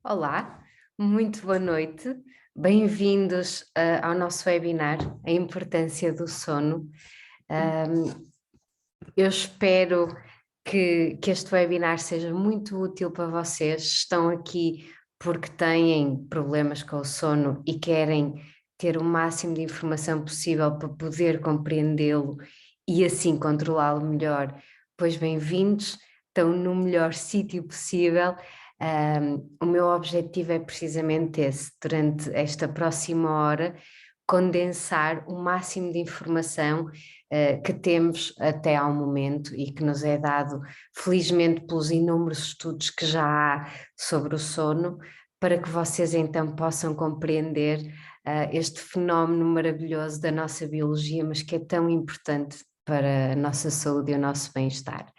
Olá, muito boa noite. Bem-vindos ao nosso webinar, A Importância do Sono. Eu espero que este webinar seja muito útil para vocês. Estão aqui porque têm problemas com o sono e querem ter o máximo de informação possível para poder compreendê-lo e assim controlá-lo melhor. Pois bem-vindos, estão no melhor sítio possível. O meu objetivo é precisamente esse, durante esta próxima hora, condensar o máximo de informação que temos até ao momento e que nos é dado, felizmente, pelos inúmeros estudos que já há sobre o sono, para que vocês então possam compreender este fenómeno maravilhoso da nossa biologia, mas que é tão importante para a nossa saúde e o nosso bem-estar.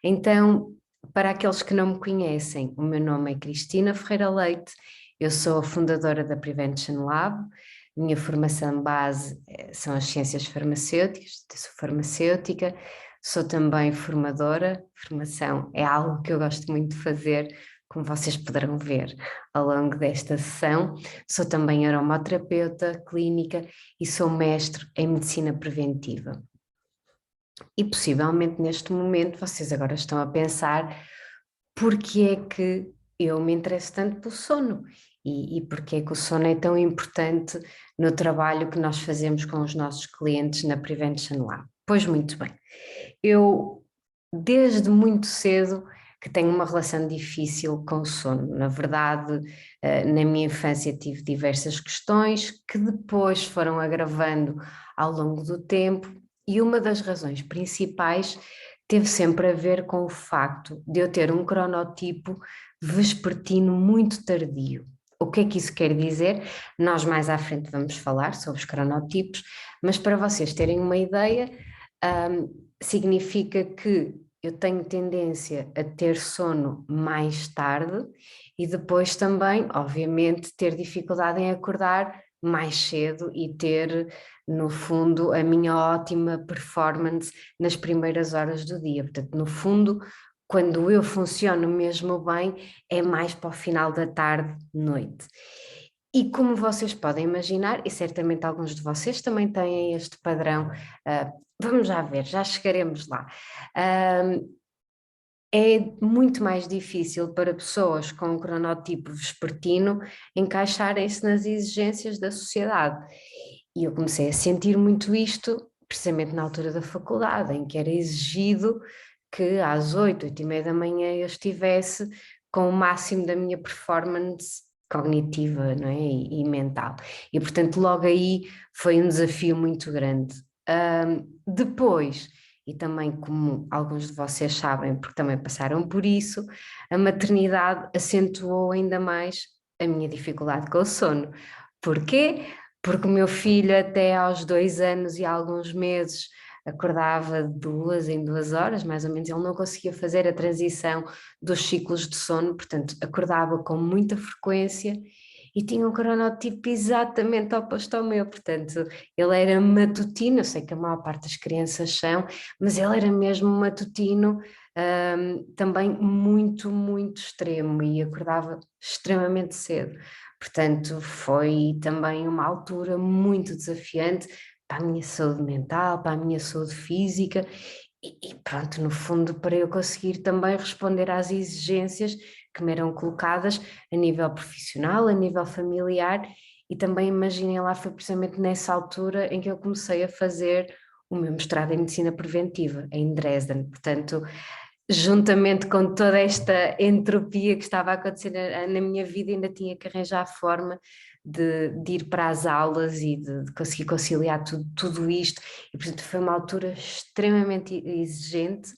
Então, para aqueles que não me conhecem, o meu nome é Cristina Ferreira Leite, eu sou a fundadora da Prevention Lab. Minha formação base são as ciências farmacêuticas, sou farmacêutica, sou também formadora. Formação é algo que eu gosto muito de fazer, como vocês poderão ver ao longo desta sessão. Sou também aromaterapeuta clínica e sou mestre em medicina preventiva. E possivelmente neste momento vocês agora estão a pensar porque é que eu me interesso tanto pelo sono e porque é que o sono é tão importante no trabalho que nós fazemos com os nossos clientes na Prevention Lab. Pois muito bem, eu desde muito cedo que tenho uma relação difícil com o sono. Na verdade, na minha infância tive diversas questões que depois foram agravando ao longo do tempo, e uma das razões principais teve sempre a ver com o facto de eu ter um cronotipo vespertino muito tardio. O que é que isso quer dizer? Nós mais à frente vamos falar sobre os cronotipos, mas para vocês terem uma ideia, significa que eu tenho tendência a ter sono mais tarde e depois também, obviamente, ter dificuldade em acordar mais cedo e ter, no fundo, a minha ótima performance nas primeiras horas do dia. Portanto, no fundo, quando eu funciono mesmo bem, é mais para o final da tarde, noite. E como vocês podem imaginar, e certamente alguns de vocês também têm este padrão, vamos já ver, já chegaremos lá. É muito mais difícil para pessoas com um cronotipo vespertino encaixarem-se nas exigências da sociedade. E eu comecei a sentir muito isto, precisamente na altura da faculdade, em que era exigido que às 8, 8:30 da manhã eu estivesse com o máximo da minha performance cognitiva, não é? E mental. E portanto logo aí foi um desafio muito grande. Depois, e também como alguns de vocês sabem, porque também passaram por isso, a maternidade acentuou ainda mais a minha dificuldade com o sono. Porquê? Porque o meu filho até aos 2 anos e alguns meses acordava de 2 em 2 horas, mais ou menos, ele não conseguia fazer a transição dos ciclos de sono, portanto acordava com muita frequência e tinha um cronotipo exatamente oposto ao meu, portanto ele era matutino, eu sei que a maior parte das crianças são, mas ele era mesmo matutino, também muito, muito extremo e acordava extremamente cedo. Portanto, foi também uma altura muito desafiante para a minha saúde mental, para a minha saúde física e pronto, no fundo, para eu conseguir também responder às exigências que me eram colocadas a nível profissional, a nível familiar e também imaginem lá, foi precisamente nessa altura em que eu comecei a fazer o meu mestrado em medicina preventiva em Dresden, portanto juntamente com toda esta entropia que estava a acontecer na minha vida, ainda tinha que arranjar a forma de ir para as aulas e de conseguir conciliar tudo isto. E, portanto, foi uma altura extremamente exigente,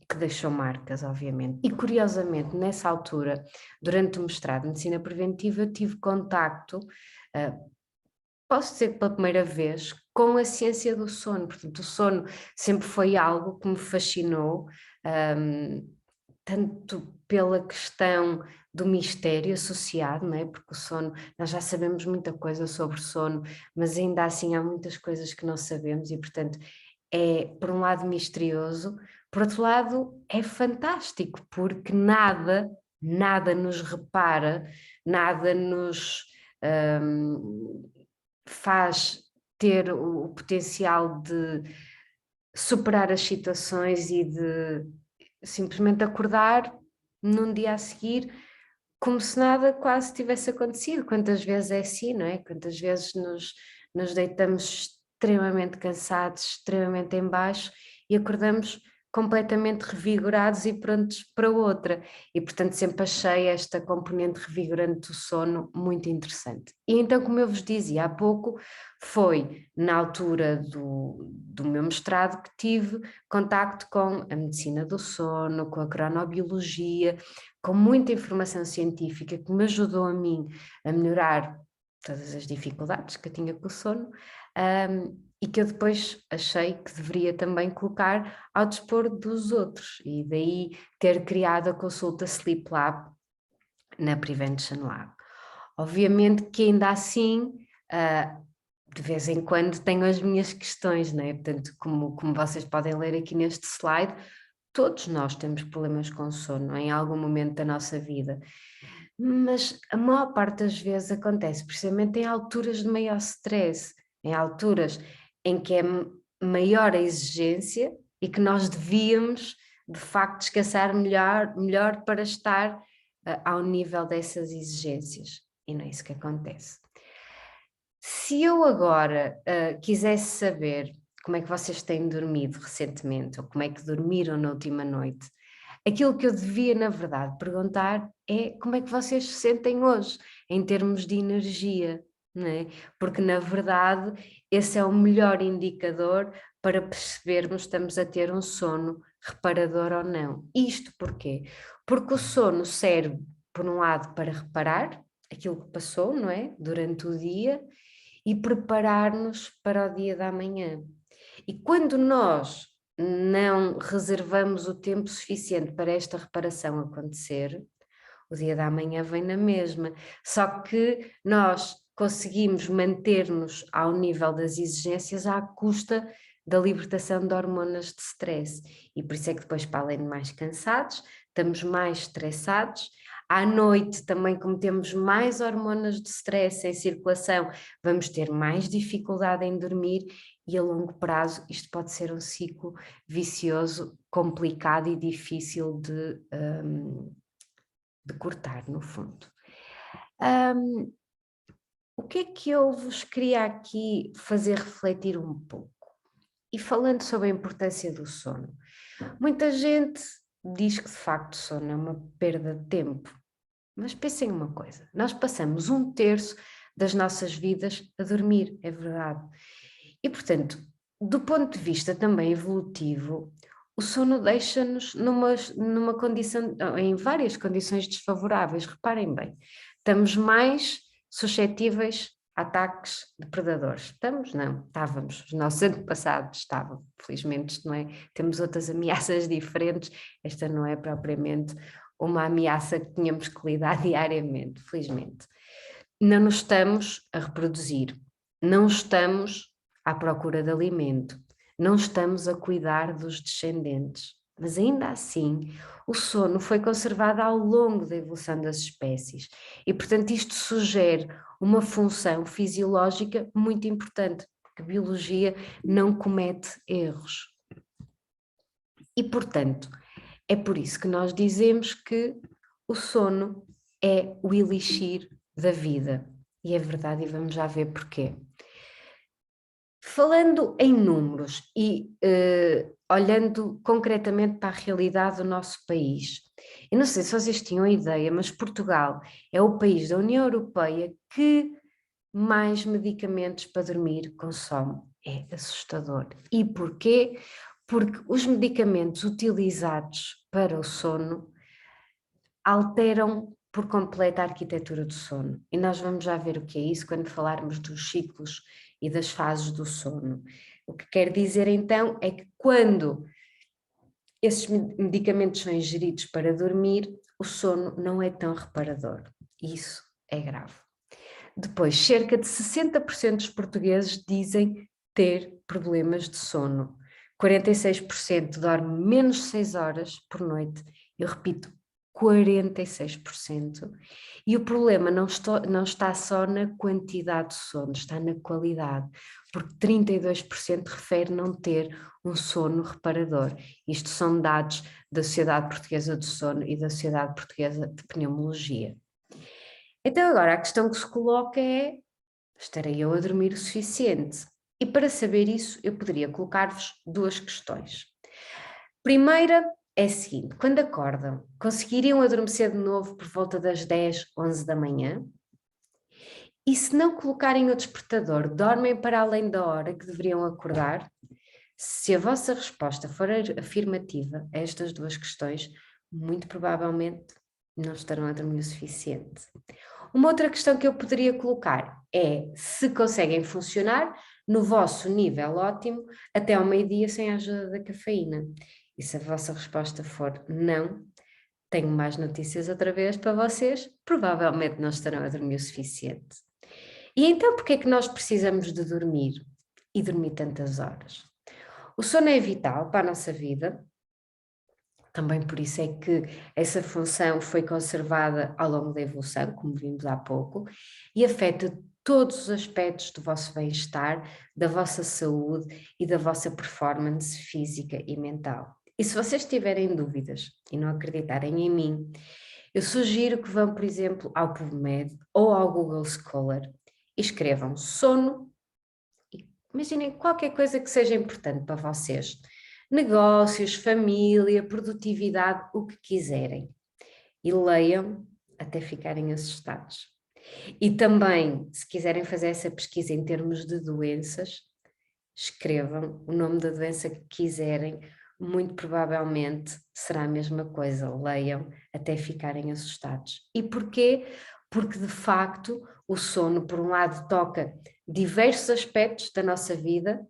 que deixou marcas, obviamente. E, curiosamente, nessa altura, durante o mestrado de Medicina Preventiva, eu tive contacto, posso dizer que pela primeira vez, com a ciência do sono. Portanto, o sono sempre foi algo que me fascinou, tanto pela questão do mistério associado, não é? Porque o sono, nós já sabemos muita coisa sobre o sono, mas ainda assim há muitas coisas que não sabemos e, portanto, é, por um lado, misterioso, por outro lado, é fantástico, porque nada nada nos repara, nada nos faz ter o potencial de superar as situações e de simplesmente acordar num dia a seguir como se nada quase tivesse acontecido. Quantas vezes é assim, não é? Quantas vezes nos deitamos extremamente cansados, extremamente em baixo e acordamos completamente revigorados e prontos para outra. E portanto sempre achei esta componente revigorante do sono muito interessante. E então, como eu vos dizia há pouco, foi na altura do meu mestrado que tive contacto com a medicina do sono, com a cronobiologia, com muita informação científica que me ajudou a mim a melhorar todas as dificuldades que eu tinha com o sono, e que eu depois achei que deveria também colocar ao dispor dos outros, e daí ter criado a consulta Sleep Lab na Prevention Lab. Obviamente que ainda assim, de vez em quando tenho as minhas questões, não é? Portanto, como vocês podem ler aqui neste slide, todos nós temos problemas com sono em algum momento da nossa vida, mas a maior parte das vezes acontece precisamente em alturas de maior stress, em alturas em que é maior a exigência e que nós devíamos, de facto, descansar melhor para estar ao nível dessas exigências. E não é isso que acontece. Se eu agora quisesse saber como é que vocês têm dormido recentemente, ou como é que dormiram na última noite, aquilo que eu devia, na verdade, perguntar é como é que vocês se sentem hoje, em termos de energia, não é? Porque, na verdade, esse é o melhor indicador para percebermos se estamos a ter um sono reparador ou não. Isto porquê? Porque o sono serve, por um lado, para reparar aquilo que passou, não é? Durante o dia, e preparar-nos para o dia da manhã. E quando nós não reservamos o tempo suficiente para esta reparação acontecer, o dia da manhã vem na mesma. Só que nós conseguimos manter-nos ao nível das exigências à custa da libertação de hormonas de stress. E por isso é que depois, para além de mais cansados, estamos mais estressados. À noite também, como temos mais hormonas de stress em circulação, vamos ter mais dificuldade em dormir e a longo prazo isto pode ser um ciclo vicioso, complicado e difícil de cortar, no fundo. O que é que eu vos queria aqui fazer refletir um pouco? E falando sobre a importância do sono, muita gente diz que de facto o sono é uma perda de tempo, mas pensem uma coisa, nós passamos 1/3 das nossas vidas a dormir, é verdade. E portanto, do ponto de vista também evolutivo, o sono deixa-nos numa condição, em várias condições desfavoráveis. Reparem bem, estamos mais suscetíveis a ataques de predadores. Estamos? Não, estávamos. Os nossos antepassados estavam. Felizmente, isto não é. Temos outras ameaças diferentes. Esta não é propriamente uma ameaça que tínhamos que lidar diariamente, felizmente. Não nos estamos a reproduzir, não estamos à procura de alimento, não estamos a cuidar dos descendentes, mas ainda assim o sono foi conservado ao longo da evolução das espécies e, portanto, isto sugere uma função fisiológica muito importante, porque a biologia não comete erros. E, portanto, é por isso que nós dizemos que o sono é o elixir da vida. E é verdade, e vamos já ver porquê. Falando em números e olhando concretamente para a realidade do nosso país, eu não sei se vocês tinham ideia, mas Portugal é o país da União Europeia que mais medicamentos para dormir consome. É assustador. E porquê? Porque os medicamentos utilizados para o sono alteram por completo a arquitetura do sono. E nós vamos já ver o que é isso quando falarmos dos ciclos e das fases do sono. O que quer dizer então é que quando esses medicamentos são ingeridos para dormir, o sono não é tão reparador. Isso é grave. Depois, cerca de 60% dos portugueses dizem ter problemas de sono. 46% dorme menos de 6 horas por noite. Eu repito, 46%. E o problema não está só na quantidade de sono, está na qualidade, porque 32% refere não ter um sono reparador. Isto são dados da Sociedade Portuguesa do Sono e da Sociedade Portuguesa de Pneumologia. Então agora a questão que se coloca é, estarei eu a dormir o suficiente? E para saber isso eu poderia colocar-vos duas questões. Primeira é a seguinte: quando acordam, conseguiriam adormecer de novo por volta das 10, 11 da manhã? E se não colocarem o despertador, dormem para além da hora que deveriam acordar? Se a vossa resposta for afirmativa a estas duas questões, muito provavelmente não estarão a dormir o suficiente. Uma outra questão que eu poderia colocar é se conseguem funcionar no vosso nível ótimo até ao meio-dia sem a ajuda da cafeína. E se a vossa resposta for não, tenho más notícias outra vez para vocês, provavelmente não estarão a dormir o suficiente. E então por que é que nós precisamos de dormir e dormir tantas horas? O sono é vital para a nossa vida, também por isso é que essa função foi conservada ao longo da evolução, como vimos há pouco, e afeta todos os aspectos do vosso bem-estar, da vossa saúde e da vossa performance física e mental. E se vocês tiverem dúvidas e não acreditarem em mim, eu sugiro que vão, por exemplo, ao PubMed ou ao Google Scholar e escrevam sono. Imaginem qualquer coisa que seja importante para vocês. Negócios, família, produtividade, o que quiserem. E leiam até ficarem assustados. E também, se quiserem fazer essa pesquisa em termos de doenças, escrevam o nome da doença que quiserem, muito provavelmente será a mesma coisa. Leiam até ficarem assustados. E porquê? Porque de facto o sono, por um lado, toca diversos aspectos da nossa vida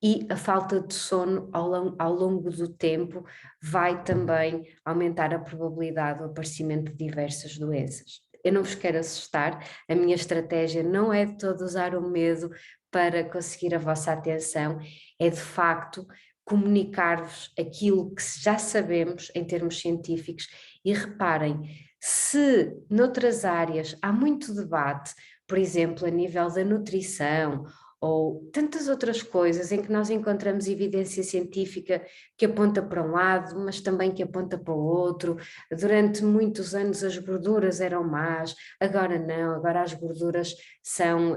e a falta de sono ao longo do tempo vai também aumentar a probabilidade do aparecimento de diversas doenças. Eu não vos quero assustar, a minha estratégia não é de todo usar o medo para conseguir a vossa atenção, é de facto comunicar-vos aquilo que já sabemos em termos científicos e reparem, se noutras áreas há muito debate, por exemplo, a nível da nutrição ou tantas outras coisas em que nós encontramos evidência científica que aponta para um lado, mas também que aponta para o outro. Durante muitos anos as gorduras eram más, agora não, agora as gorduras são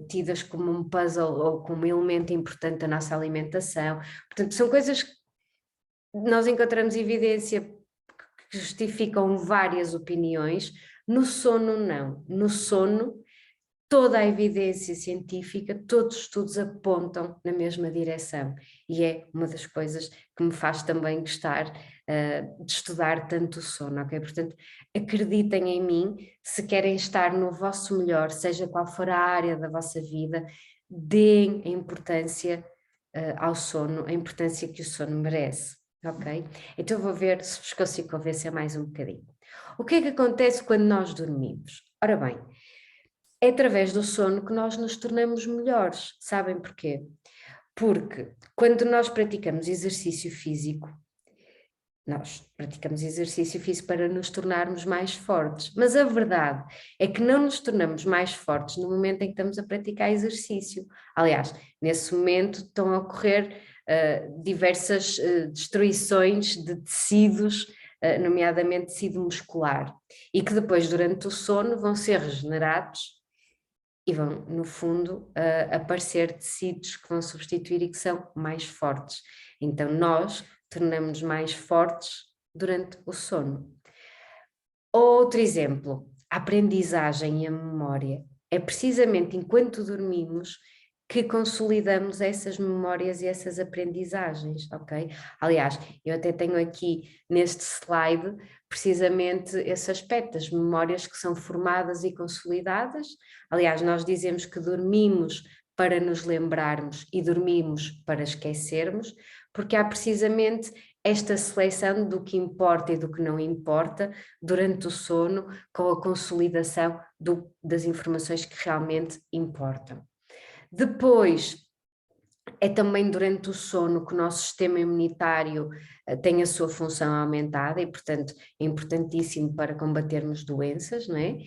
tidas como um puzzle ou como um elemento importante da nossa alimentação. Portanto, são coisas que nós encontramos evidência que justificam várias opiniões. No sono, não. No sono, toda a evidência científica, todos os estudos apontam na mesma direção e é uma das coisas que me faz também gostar de estudar tanto o sono, ok? Portanto, acreditem em mim, se querem estar no vosso melhor, seja qual for a área da vossa vida, deem a importância ao sono, a importância que o sono merece, ok? Então vou ver se vos consigo convencer mais um bocadinho. O que é que acontece quando nós dormimos? Ora bem, é através do sono que nós nos tornamos melhores. Sabem porquê? Porque quando nós praticamos exercício físico, nós praticamos exercício físico para nos tornarmos mais fortes, mas a verdade é que não nos tornamos mais fortes no momento em que estamos a praticar exercício. Aliás, nesse momento estão a ocorrer diversas destruições de tecidos, nomeadamente tecido muscular, e que depois, durante o sono, vão ser regenerados e vão, no fundo, aparecer tecidos que vão substituir e que são mais fortes. Então, nós tornamos-nos mais fortes durante o sono. Outro exemplo, a aprendizagem e a memória. É precisamente enquanto dormimos que consolidamos essas memórias e essas aprendizagens, ok? Aliás, eu até tenho aqui neste slide precisamente esse aspecto, as memórias que são formadas e consolidadas. Aliás, nós dizemos que dormimos para nos lembrarmos e dormimos para esquecermos, porque há precisamente esta seleção do que importa e do que não importa durante o sono, com a consolidação das informações que realmente importam. Depois, É também durante o sono que o nosso sistema imunitário tem a sua função aumentada e, portanto, é importantíssimo para combatermos doenças, não é?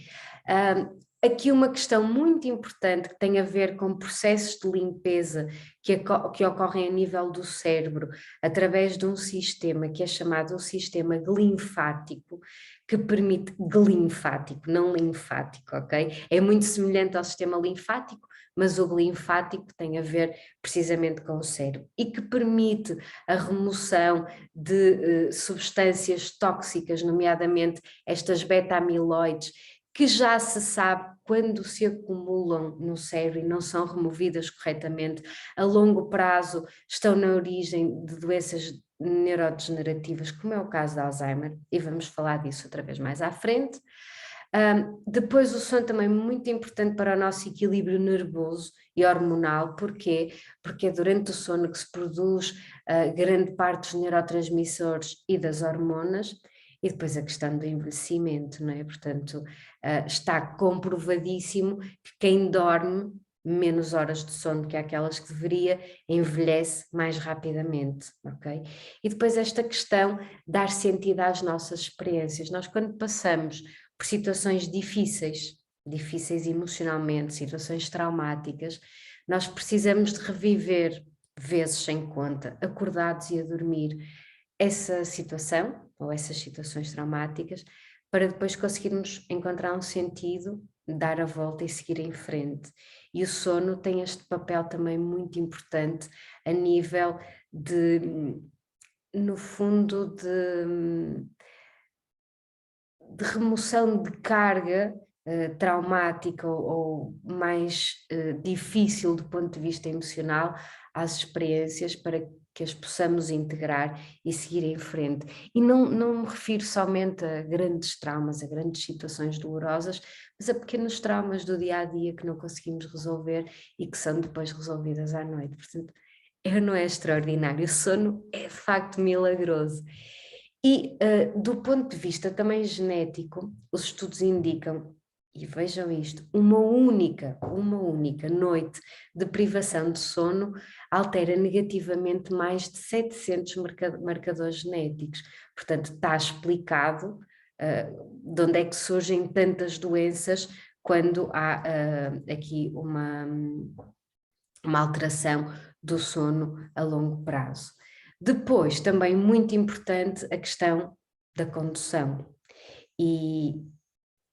Aqui uma questão muito importante que tem a ver com processos de limpeza que ocorrem a nível do cérebro, através de um sistema que é chamado o sistema linfático, que permite, linfático, não linfático, ok? É muito semelhante ao sistema linfático, mas o linfático tem a ver precisamente com o cérebro e que permite a remoção de substâncias tóxicas, nomeadamente estas beta-amiloides, que já se sabe quando se acumulam no cérebro e não são removidas corretamente, a longo prazo estão na origem de doenças neurodegenerativas, como é o caso da Alzheimer, e vamos falar disso outra vez mais à frente. Depois o sono também é muito importante para o nosso equilíbrio nervoso e hormonal. Porquê? Porque é durante o sono que se produz grande parte dos neurotransmissores e das hormonas, e depois a questão do envelhecimento, não é? Portanto, está comprovadíssimo que quem dorme menos horas de sono que aquelas que deveria, envelhece mais rapidamente, ok? E depois esta questão de dar sentido às nossas experiências. Nós quando passamos por situações difíceis, difíceis emocionalmente, situações traumáticas, nós precisamos de reviver vezes sem conta, acordados e a dormir, essa situação ou essas situações traumáticas, para depois conseguirmos encontrar um sentido, dar a volta e seguir em frente. E o sono tem este papel também muito importante a nível de, no fundo, de remoção de carga traumática ou mais difícil do ponto de vista emocional às experiências para que as possamos integrar e seguir em frente. E não me refiro somente a grandes traumas, a grandes situações dolorosas, mas a pequenos traumas do dia a dia que não conseguimos resolver e que são depois resolvidas à noite. Portanto, não é extraordinário, o sono é de facto milagroso. E do ponto de vista também genético, os estudos indicam, e vejam isto, uma única noite de privação de sono altera negativamente mais de 700 marcadores genéticos. Portanto, está explicado de onde é que surgem tantas doenças quando há aqui uma alteração do sono a longo prazo. Depois, também muito importante, a questão da condução. E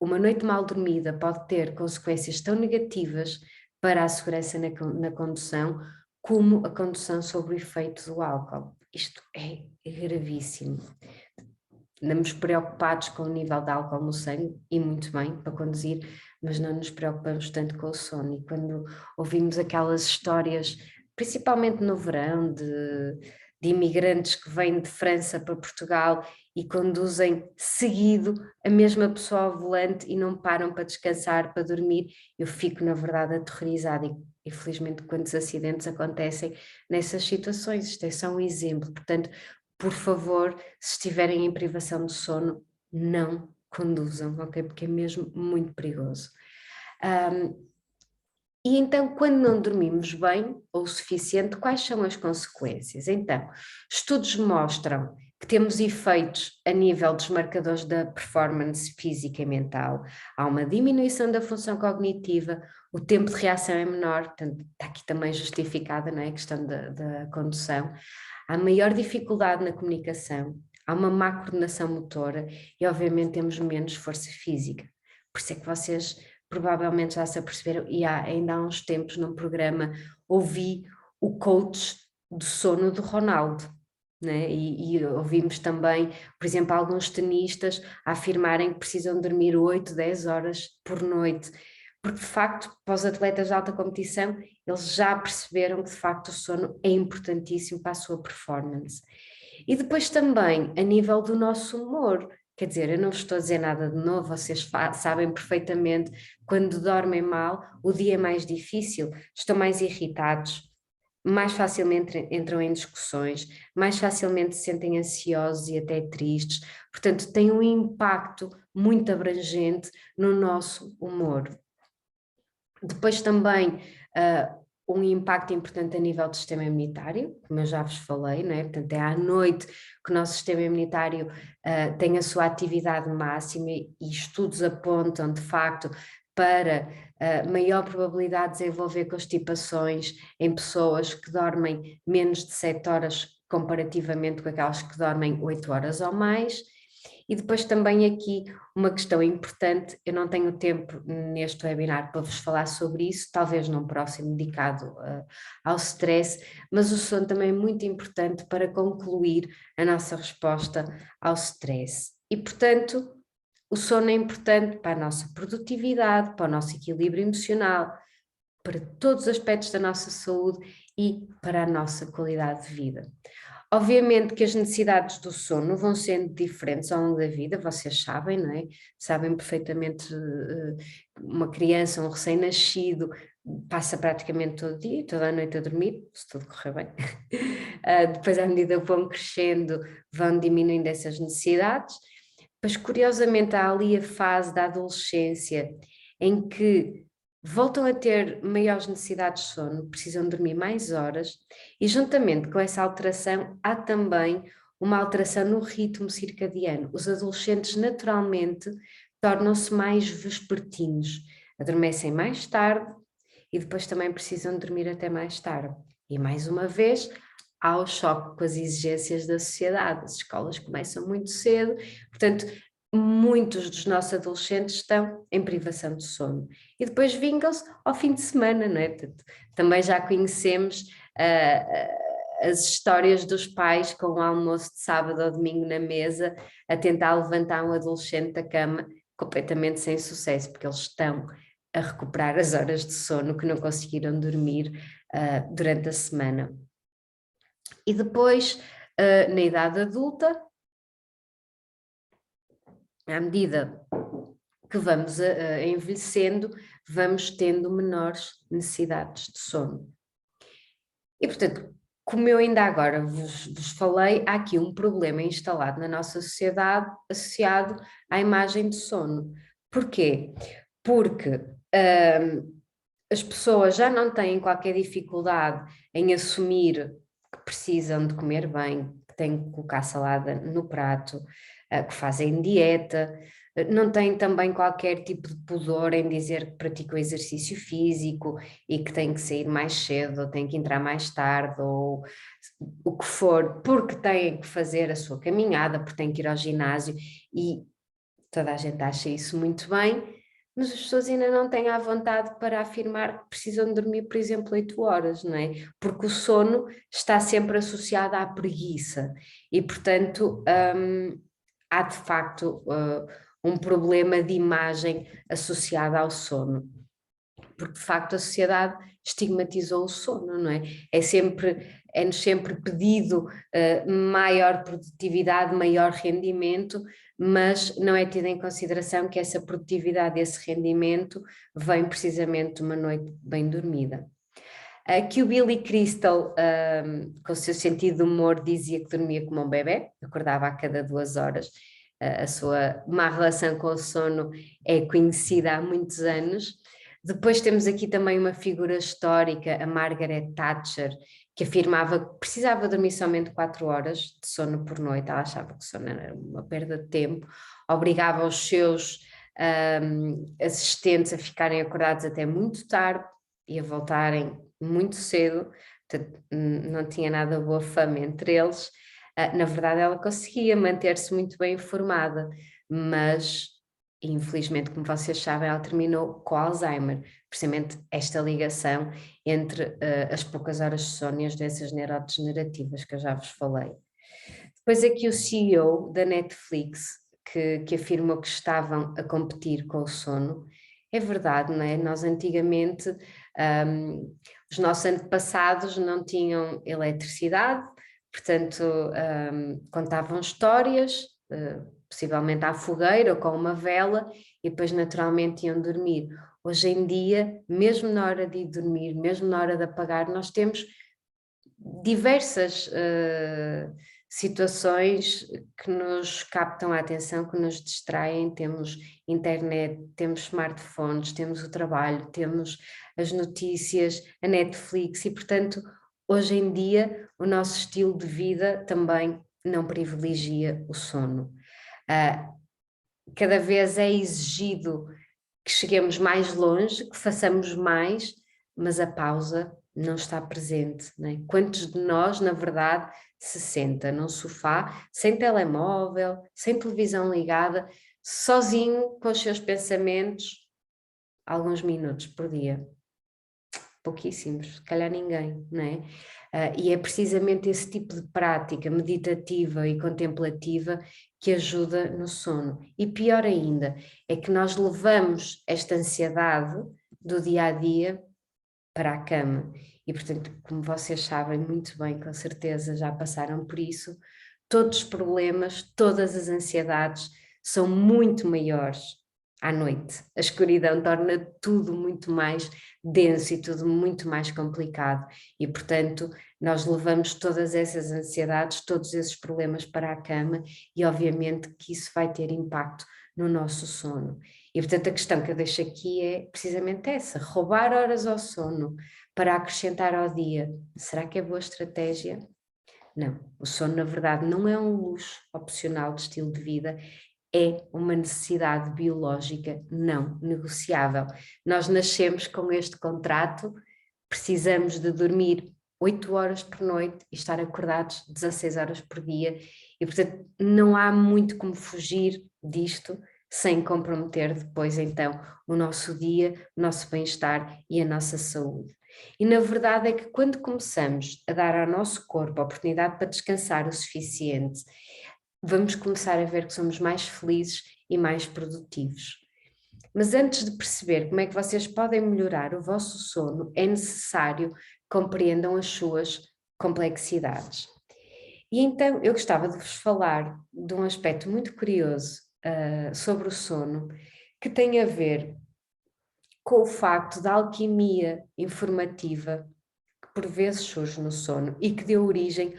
uma noite mal dormida pode ter consequências tão negativas para a segurança na condução, como a condução sob o efeito do álcool. Isto é gravíssimo. Andamos preocupados com o nível de álcool no sangue, e muito bem, para conduzir, mas não nos preocupamos tanto com o sono. E quando ouvimos aquelas histórias, principalmente no verão, de imigrantes que vêm de França para Portugal e conduzem seguido a mesma pessoa ao volante e não param para descansar, para dormir, eu fico, na verdade, aterrorizada. E felizmente quantos acidentes acontecem nessas situações. Isto é só um exemplo. Portanto, por favor, se estiverem em privação de sono, não conduzam, ok? Porque é mesmo muito perigoso. E então, quando não dormimos bem ou o suficiente, quais são as consequências? Então, estudos mostram que temos efeitos a nível dos marcadores da performance física e mental. Há uma diminuição da função cognitiva, o tempo de reação é menor, portanto, está aqui também justificada, não é? A questão da condução. Há maior dificuldade na comunicação, há uma má coordenação motora e, obviamente, temos menos força física. Por isso é que vocês provavelmente já se aperceberam, e ainda há uns tempos num programa ouvi o coach do sono do Ronaldo, né? E ouvimos também, por exemplo, alguns tenistas a afirmarem que precisam dormir 8, 10 horas por noite, porque de facto, para os atletas de alta competição, eles já perceberam que de facto o sono é importantíssimo para a sua performance. E depois também, a nível do nosso humor, quer dizer, eu não vos estou a dizer nada de novo, vocês sabem perfeitamente, quando dormem mal, o dia é mais difícil, estão mais irritados, mais facilmente entram em discussões, mais facilmente se sentem ansiosos e até tristes, portanto tem um impacto muito abrangente no nosso humor. Depois também um impacto importante a nível do sistema imunitário, como eu já vos falei, não é? Portanto, é à noite que o nosso sistema imunitário tem a sua atividade máxima e estudos apontam, de facto, para maior probabilidade de desenvolver constipações em pessoas que dormem menos de 7 horas comparativamente com aquelas que dormem 8 horas ou mais. E depois também aqui uma questão importante, eu não tenho tempo neste webinar para vos falar sobre isso, talvez num próximo dedicado ao stress, mas o sono também é muito importante para concluir a nossa resposta ao stress. E, portanto, o sono é importante para a nossa produtividade, para o nosso equilíbrio emocional, para todos os aspectos da nossa saúde e para a nossa qualidade de vida. Obviamente que as necessidades do sono vão sendo diferentes ao longo da vida, vocês sabem, não é? Sabem perfeitamente, uma criança, um recém-nascido, passa praticamente todo dia, toda a noite a dormir, se tudo correr bem. Depois, à medida que vão crescendo, vão diminuindo essas necessidades. Mas, curiosamente, há ali a fase da adolescência em que voltam a ter maiores necessidades de sono, precisam dormir mais horas, e juntamente com essa alteração há também uma alteração no ritmo circadiano. Os adolescentes naturalmente tornam-se mais vespertinos, adormecem mais tarde e depois também precisam dormir até mais tarde. E mais uma vez, há o choque com as exigências da sociedade, as escolas começam muito cedo, portanto, muitos dos nossos adolescentes estão em privação de sono. E depois vingam-se ao fim de semana, não é? Portanto, também já conhecemos as histórias dos pais com o almoço de sábado ou domingo na mesa a tentar levantar um adolescente da cama completamente sem sucesso, porque eles estão a recuperar as horas de sono que não conseguiram dormir durante a semana. E depois, na idade adulta, à medida que vamos envelhecendo, vamos tendo menores necessidades de sono. E, portanto, como eu ainda agora vos falei, há aqui um problema instalado na nossa sociedade associado à imagem de sono. Porquê? Porque as pessoas já não têm qualquer dificuldade em assumir que precisam de comer bem, que têm que colocar salada no prato, que fazem dieta, não têm também qualquer tipo de pudor em dizer que praticam exercício físico e que têm que sair mais cedo, ou têm que entrar mais tarde, ou o que for, porque têm que fazer a sua caminhada, porque têm que ir ao ginásio, e toda a gente acha isso muito bem, mas as pessoas ainda não têm a vontade para afirmar que precisam de dormir, por exemplo, 8 horas, não é? Porque o sono está sempre associado à preguiça e, portanto, há de facto um problema de imagem associado ao sono, porque de facto a sociedade estigmatizou o sono, não é? É-nos sempre pedido maior produtividade, maior rendimento, mas não é tido em consideração que essa produtividade, esse rendimento, vem precisamente de uma noite bem dormida. Que o Billy Crystal, com o seu sentido de humor, dizia que dormia como um bebé, acordava a cada 2 horas. A sua má relação com o sono é conhecida há muitos anos. Depois temos aqui também uma figura histórica, a Margaret Thatcher, que afirmava que precisava dormir somente 4 horas de sono por noite. Ela achava que o sono era uma perda de tempo, obrigava os seus assistentes a ficarem acordados até muito tarde e a voltarem muito cedo, portanto, não tinha nada boa fama entre eles. Na verdade, ela conseguia manter-se muito bem informada, mas infelizmente, como vocês sabem, ela terminou com Alzheimer, precisamente esta ligação entre as poucas horas de sono e as doenças neurodegenerativas que eu já vos falei. Depois aqui o CEO da Netflix, que afirmou que estavam a competir com o sono. É verdade, não é? Nós antigamente, os nossos antepassados não tinham eletricidade, portanto, contavam histórias, possivelmente à fogueira ou com uma vela, e depois naturalmente iam dormir. Hoje em dia, mesmo na hora de ir dormir, mesmo na hora de apagar, nós temos diversas situações que nos captam a atenção, que nos distraem. Temos internet, temos smartphones, temos o trabalho, temos as notícias, a Netflix e, portanto, hoje em dia o nosso estilo de vida também não privilegia o sono. Cada vez é exigido que cheguemos mais longe, que façamos mais, mas a pausa não está presente, não é? Quantos de nós, na verdade, se senta num sofá, sem telemóvel, sem televisão ligada, sozinho com os seus pensamentos, alguns minutos por dia? Pouquíssimos, se calhar ninguém, não é? E é precisamente esse tipo de prática meditativa e contemplativa que ajuda no sono. E pior ainda, é que nós levamos esta ansiedade do dia a dia para a cama. E, portanto, como vocês sabem muito bem, com certeza já passaram por isso, todos os problemas, todas as ansiedades são muito maiores à noite. A escuridão torna tudo muito mais denso e tudo muito mais complicado. E, portanto, nós levamos todas essas ansiedades, todos esses problemas para a cama e, obviamente, que isso vai ter impacto no nosso sono. E, portanto, a questão que eu deixo aqui é precisamente essa: roubar horas ao sono para acrescentar ao dia. Será que é boa estratégia? Não. O sono, na verdade, não é um luxo opcional de estilo de vida, é uma necessidade biológica não negociável. Nós nascemos com este contrato, precisamos de dormir 8 horas por noite e estar acordados 16 horas por dia, e portanto não há muito como fugir disto sem comprometer depois então o nosso dia, o nosso bem-estar e a nossa saúde. E na verdade é que quando começamos a dar ao nosso corpo a oportunidade para descansar o suficiente, vamos começar a ver que somos mais felizes e mais produtivos. Mas antes de perceber como é que vocês podem melhorar o vosso sono, é necessário que compreendam as suas complexidades. E então eu gostava de vos falar de um aspecto muito curioso sobre o sono, que tem a ver com o facto da alquimia informativa que por vezes surge no sono e que deu origem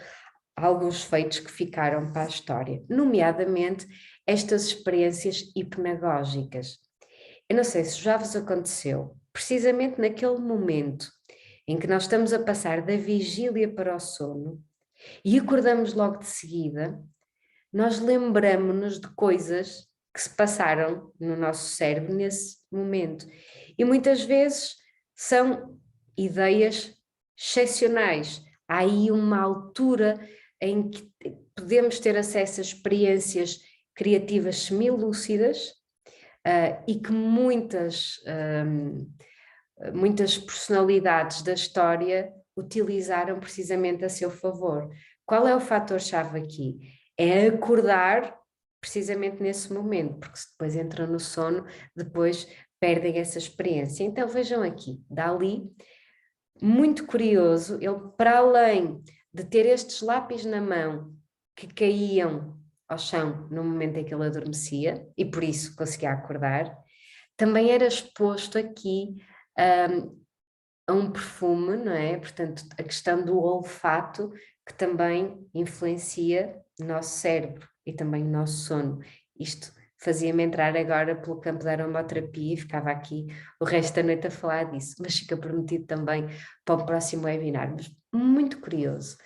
a alguns feitos que ficaram para a história, nomeadamente estas experiências hipnagógicas. Eu não sei se já vos aconteceu, precisamente naquele momento em que nós estamos a passar da vigília para o sono e acordamos logo de seguida, nós lembramos-nos de coisas que se passaram no nosso cérebro nesse momento. E muitas vezes são ideias excepcionais. Há aí uma altura em que podemos ter acesso a experiências criativas semilúcidas, e que muitas personalidades da história utilizaram precisamente a seu favor. Qual é o fator-chave aqui? É acordar precisamente nesse momento, porque se depois entram no sono, depois perdem essa experiência. Então vejam aqui, Dalí, muito curioso, ele para além de ter estes lápis na mão que caíam ao chão no momento em que ele adormecia, e por isso conseguia acordar, também era exposto aqui a um perfume, não é? Portanto, a questão do olfato, que também influencia o nosso cérebro e também o nosso sono. Isto fazia-me entrar agora pelo campo da aromaterapia e ficava aqui o resto da noite a falar disso, mas fica prometido também para o próximo webinar, mas muito curioso.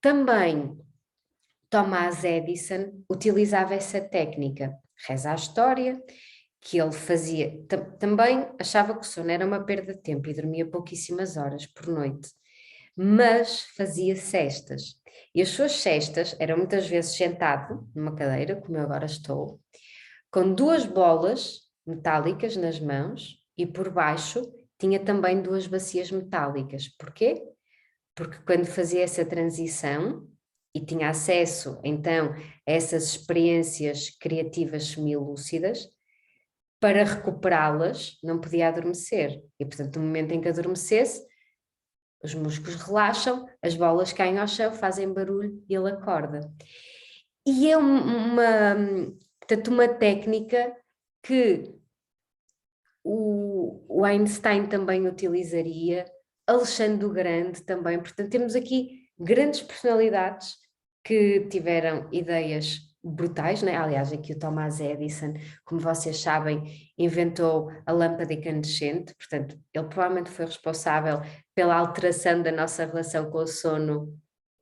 Também Thomas Edison utilizava essa técnica. Reza a história que ele fazia, também achava que o sono era uma perda de tempo e dormia pouquíssimas horas por noite, mas fazia cestas. E as suas cestas eram muitas vezes sentado numa cadeira, como eu agora estou, com duas bolas metálicas nas mãos e por baixo tinha também duas bacias metálicas. Porquê? Porque quando fazia essa transição e tinha acesso então a essas experiências criativas semilúcidas, para recuperá-las não podia adormecer. E portanto no momento em que adormecesse, os músculos relaxam, as bolas caem ao chão, fazem barulho e ele acorda. E é portanto, uma técnica que o Einstein também utilizaria, Alexandre o Grande também. Portanto, temos aqui grandes personalidades que tiveram ideias brutais, né? Aliás, aqui o Thomas Edison, como vocês sabem, inventou a lâmpada incandescente, portanto, ele provavelmente foi responsável pela alteração da nossa relação com o sono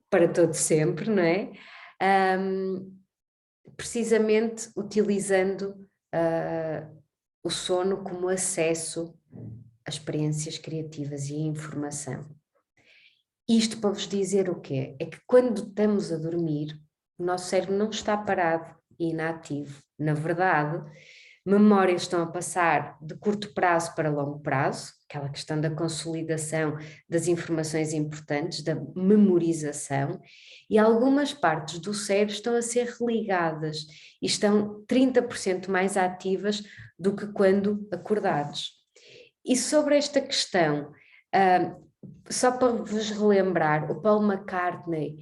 para todo sempre, não é? Precisamente utilizando o sono como acesso a experiências criativas e a informação. Isto para vos dizer o quê? É que quando estamos a dormir, o nosso cérebro não está parado e inativo. Na verdade, memórias estão a passar de curto prazo para longo prazo, aquela questão da consolidação das informações importantes, da memorização, e algumas partes do cérebro estão a ser religadas e estão 30% mais ativas do que quando acordados. E sobre esta questão, só para vos relembrar, o Paul McCartney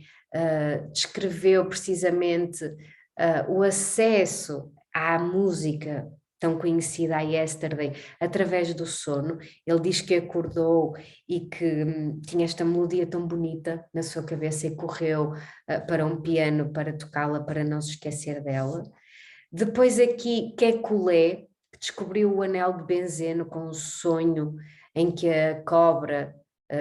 descreveu precisamente o acesso à música tão conhecida, a Yesterday, através do sono. Ele diz que acordou e que tinha esta melodia tão bonita na sua cabeça e correu para um piano para tocá-la, para não se esquecer dela. Depois aqui, Kekulé, que descobriu o anel de benzeno com um sonho em que a cobra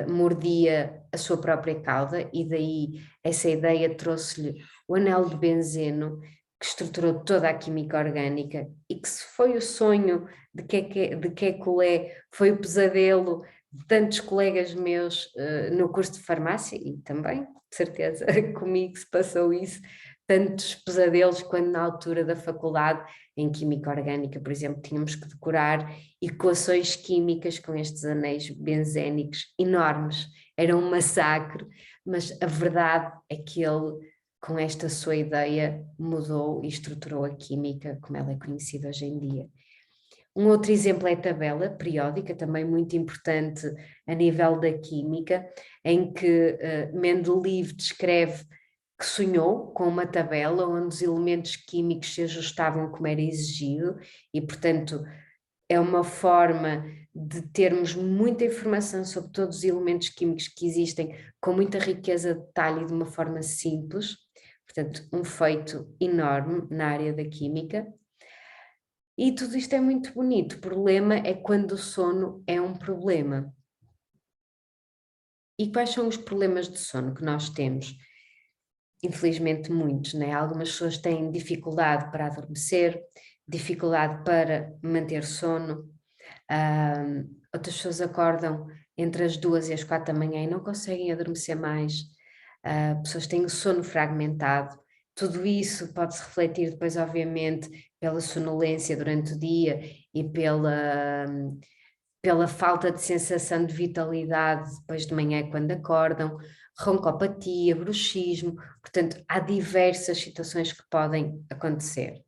mordia a sua própria cauda, e daí essa ideia trouxe-lhe o anel de benzeno, que estruturou toda a química orgânica, e que se foi o sonho de Kekulé, foi o pesadelo de tantos colegas meus no curso de farmácia, e também, de certeza, comigo se passou isso, tantos pesadelos quando na altura da faculdade, em química orgânica, por exemplo, tínhamos que decorar equações químicas com estes anéis benzénicos enormes. Era um massacre, mas a verdade é que ele, com esta sua ideia, mudou e estruturou a química como ela é conhecida hoje em dia. Um outro exemplo é a tabela periódica, também muito importante a nível da química, em que Mendeleev descreve que sonhou com uma tabela onde os elementos químicos se ajustavam como era exigido e, portanto, é uma forma de termos muita informação sobre todos os elementos químicos que existem, com muita riqueza de detalhe e de uma forma simples. Portanto, um feito enorme na área da química. E tudo isto é muito bonito. O problema é quando o sono é um problema. E quais são os problemas de sono que nós temos? Infelizmente muitos, né? Algumas pessoas têm dificuldade para adormecer, dificuldade para manter sono, outras pessoas acordam entre as 2 e as 4 da manhã e não conseguem adormecer mais, pessoas têm o sono fragmentado. Tudo isso pode-se refletir depois, obviamente, pela sonolência durante o dia e pela falta de sensação de vitalidade depois de manhã quando acordam, roncopatia, bruxismo, portanto há diversas situações que podem acontecer.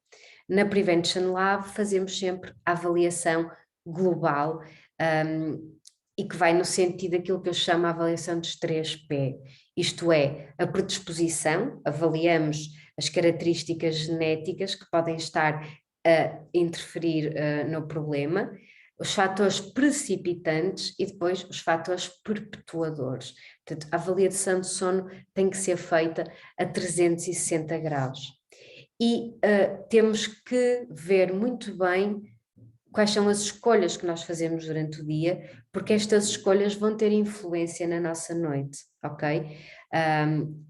Na Prevention Lab fazemos sempre a avaliação global e que vai no sentido daquilo que eu chamo a avaliação dos 3P, isto é, a predisposição, avaliamos as características genéticas que podem estar a interferir no problema, os fatores precipitantes e depois os fatores perpetuadores. Portanto, a avaliação de sono tem que ser feita a 360 graus. E temos que ver muito bem quais são as escolhas que nós fazemos durante o dia, porque estas escolhas vão ter influência na nossa noite, ok?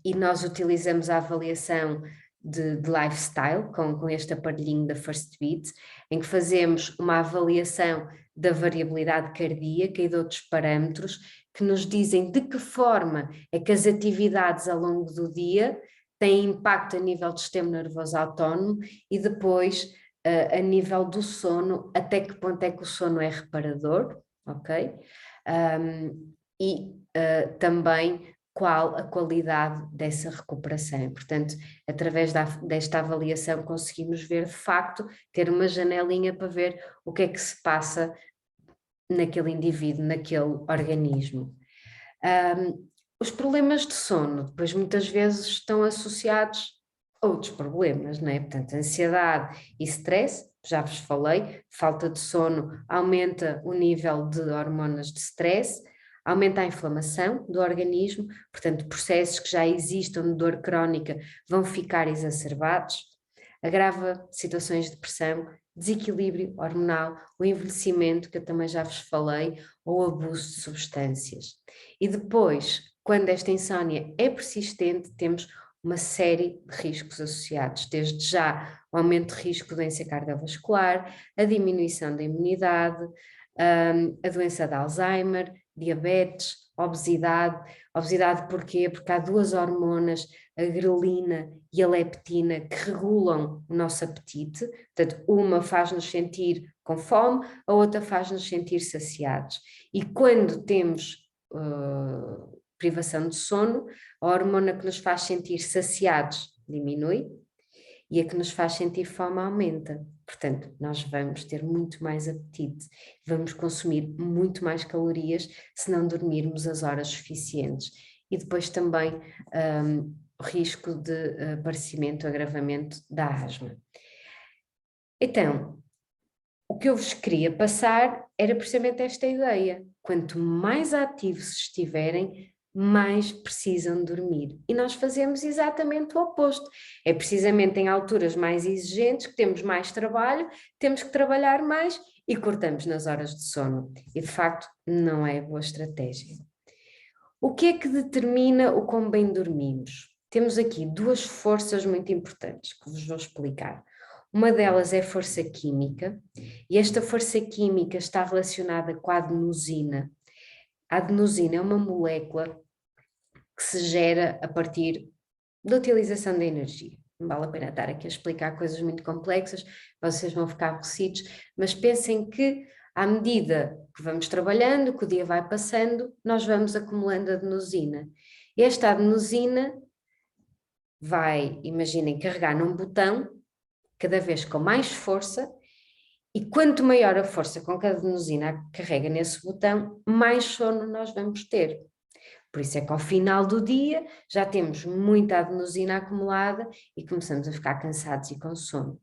E nós utilizamos a avaliação de lifestyle com este aparelhinho da First Beat, em que fazemos uma avaliação da variabilidade cardíaca e de outros parâmetros que nos dizem de que forma é que as atividades ao longo do dia têm impacto a nível do sistema nervoso autónomo e depois a nível do sono, até que ponto é que o sono é reparador, ok? E também qual a qualidade dessa recuperação. Portanto, através desta avaliação conseguimos ver de facto, ter uma janelinha para ver o que é que se passa naquele indivíduo, naquele organismo. Os problemas de sono, depois muitas vezes estão associados a outros problemas, não é? Portanto, ansiedade e stress, já vos falei, falta de sono aumenta o nível de hormonas de stress, Aumenta a inflamação do organismo, portanto, processos que já existam de dor crónica vão ficar exacerbados, agrava situações de depressão, desequilíbrio hormonal, o envelhecimento, que eu também já vos falei, ou abuso de substâncias. E depois, quando esta insónia é persistente, temos uma série de riscos associados, desde já o aumento de risco de doença cardiovascular, a diminuição da imunidade, a doença de Alzheimer, diabetes, obesidade. Obesidade porquê? Porque há duas hormonas, a grelina e a leptina, que regulam o nosso apetite. Portanto, uma faz-nos sentir com fome, a outra faz-nos sentir saciados. E quando temos privação de sono, a hormona que nos faz sentir saciados diminui e a que nos faz sentir fome aumenta. Portanto, nós vamos ter muito mais apetite, vamos consumir muito mais calorias se não dormirmos as horas suficientes. E depois também o risco de aparecimento, agravamento da asma. Então, o que eu vos queria passar era precisamente esta ideia. Quanto mais ativos estiverem, mais precisam dormir. E nós fazemos exatamente o oposto. É precisamente em alturas mais exigentes que temos mais trabalho, temos que trabalhar mais e cortamos nas horas de sono. E de facto não é boa estratégia. O que é que determina o quão bem dormimos? Temos aqui duas forças muito importantes que vos vou explicar. Uma delas é a força química, e esta força química está relacionada com a adenosina. A adenosina é uma molécula que se gera a partir da utilização da energia. Não vale a pena estar aqui a explicar coisas muito complexas, vocês vão ficar aborrecidos, mas pensem que à medida que vamos trabalhando, que o dia vai passando, nós vamos acumulando adenosina. E esta adenosina vai, imaginem, carregar num botão, cada vez com mais força, e quanto maior a força com que a adenosina carrega nesse botão, mais sono nós vamos ter. Por isso é que ao final do dia já temos muita adenosina acumulada e começamos a ficar cansados e com sono.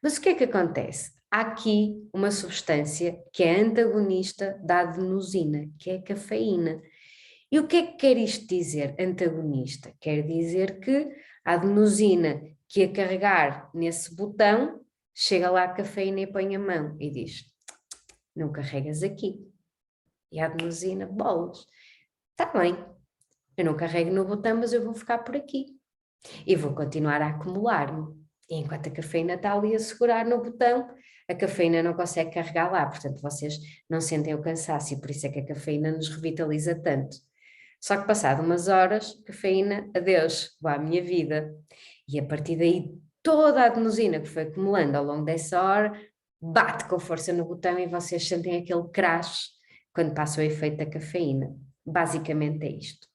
Mas o que é que acontece? Há aqui uma substância que é antagonista da adenosina, que é a cafeína. E o que é que quer isto dizer, antagonista? Quer dizer que a adenosina que a carregar nesse botão, chega lá a cafeína e põe a mão e diz, não carregas aqui. E a adenosina, bolas. Está bem, eu não carrego no botão, mas eu vou ficar por aqui. E vou continuar a acumular-me. E enquanto a cafeína está ali a segurar no botão, a cafeína não consegue carregar lá. Portanto, vocês não sentem o cansaço e por isso é que a cafeína nos revitaliza tanto. Só que passado umas horas, cafeína, adeus, vou à minha vida. E a partir daí, toda a adenosina que foi acumulando ao longo dessa hora, bate com força no botão e vocês sentem aquele crash quando passa o efeito da cafeína. Basicamente é isto.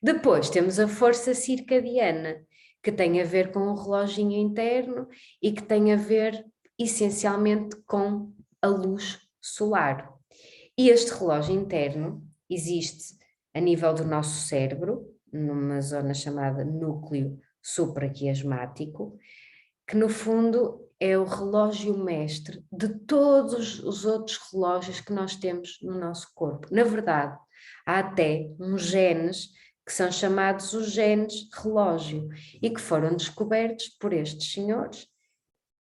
Depois temos a força circadiana, que tem a ver com o reloginho interno e que tem a ver essencialmente com a luz solar. E este relógio interno existe a nível do nosso cérebro, numa zona chamada núcleo supraquiasmático, que no fundo é o relógio mestre de todos os outros relógios que nós temos no nosso corpo. Na verdade, há até uns genes que são chamados os genes relógio e que foram descobertos por estes senhores,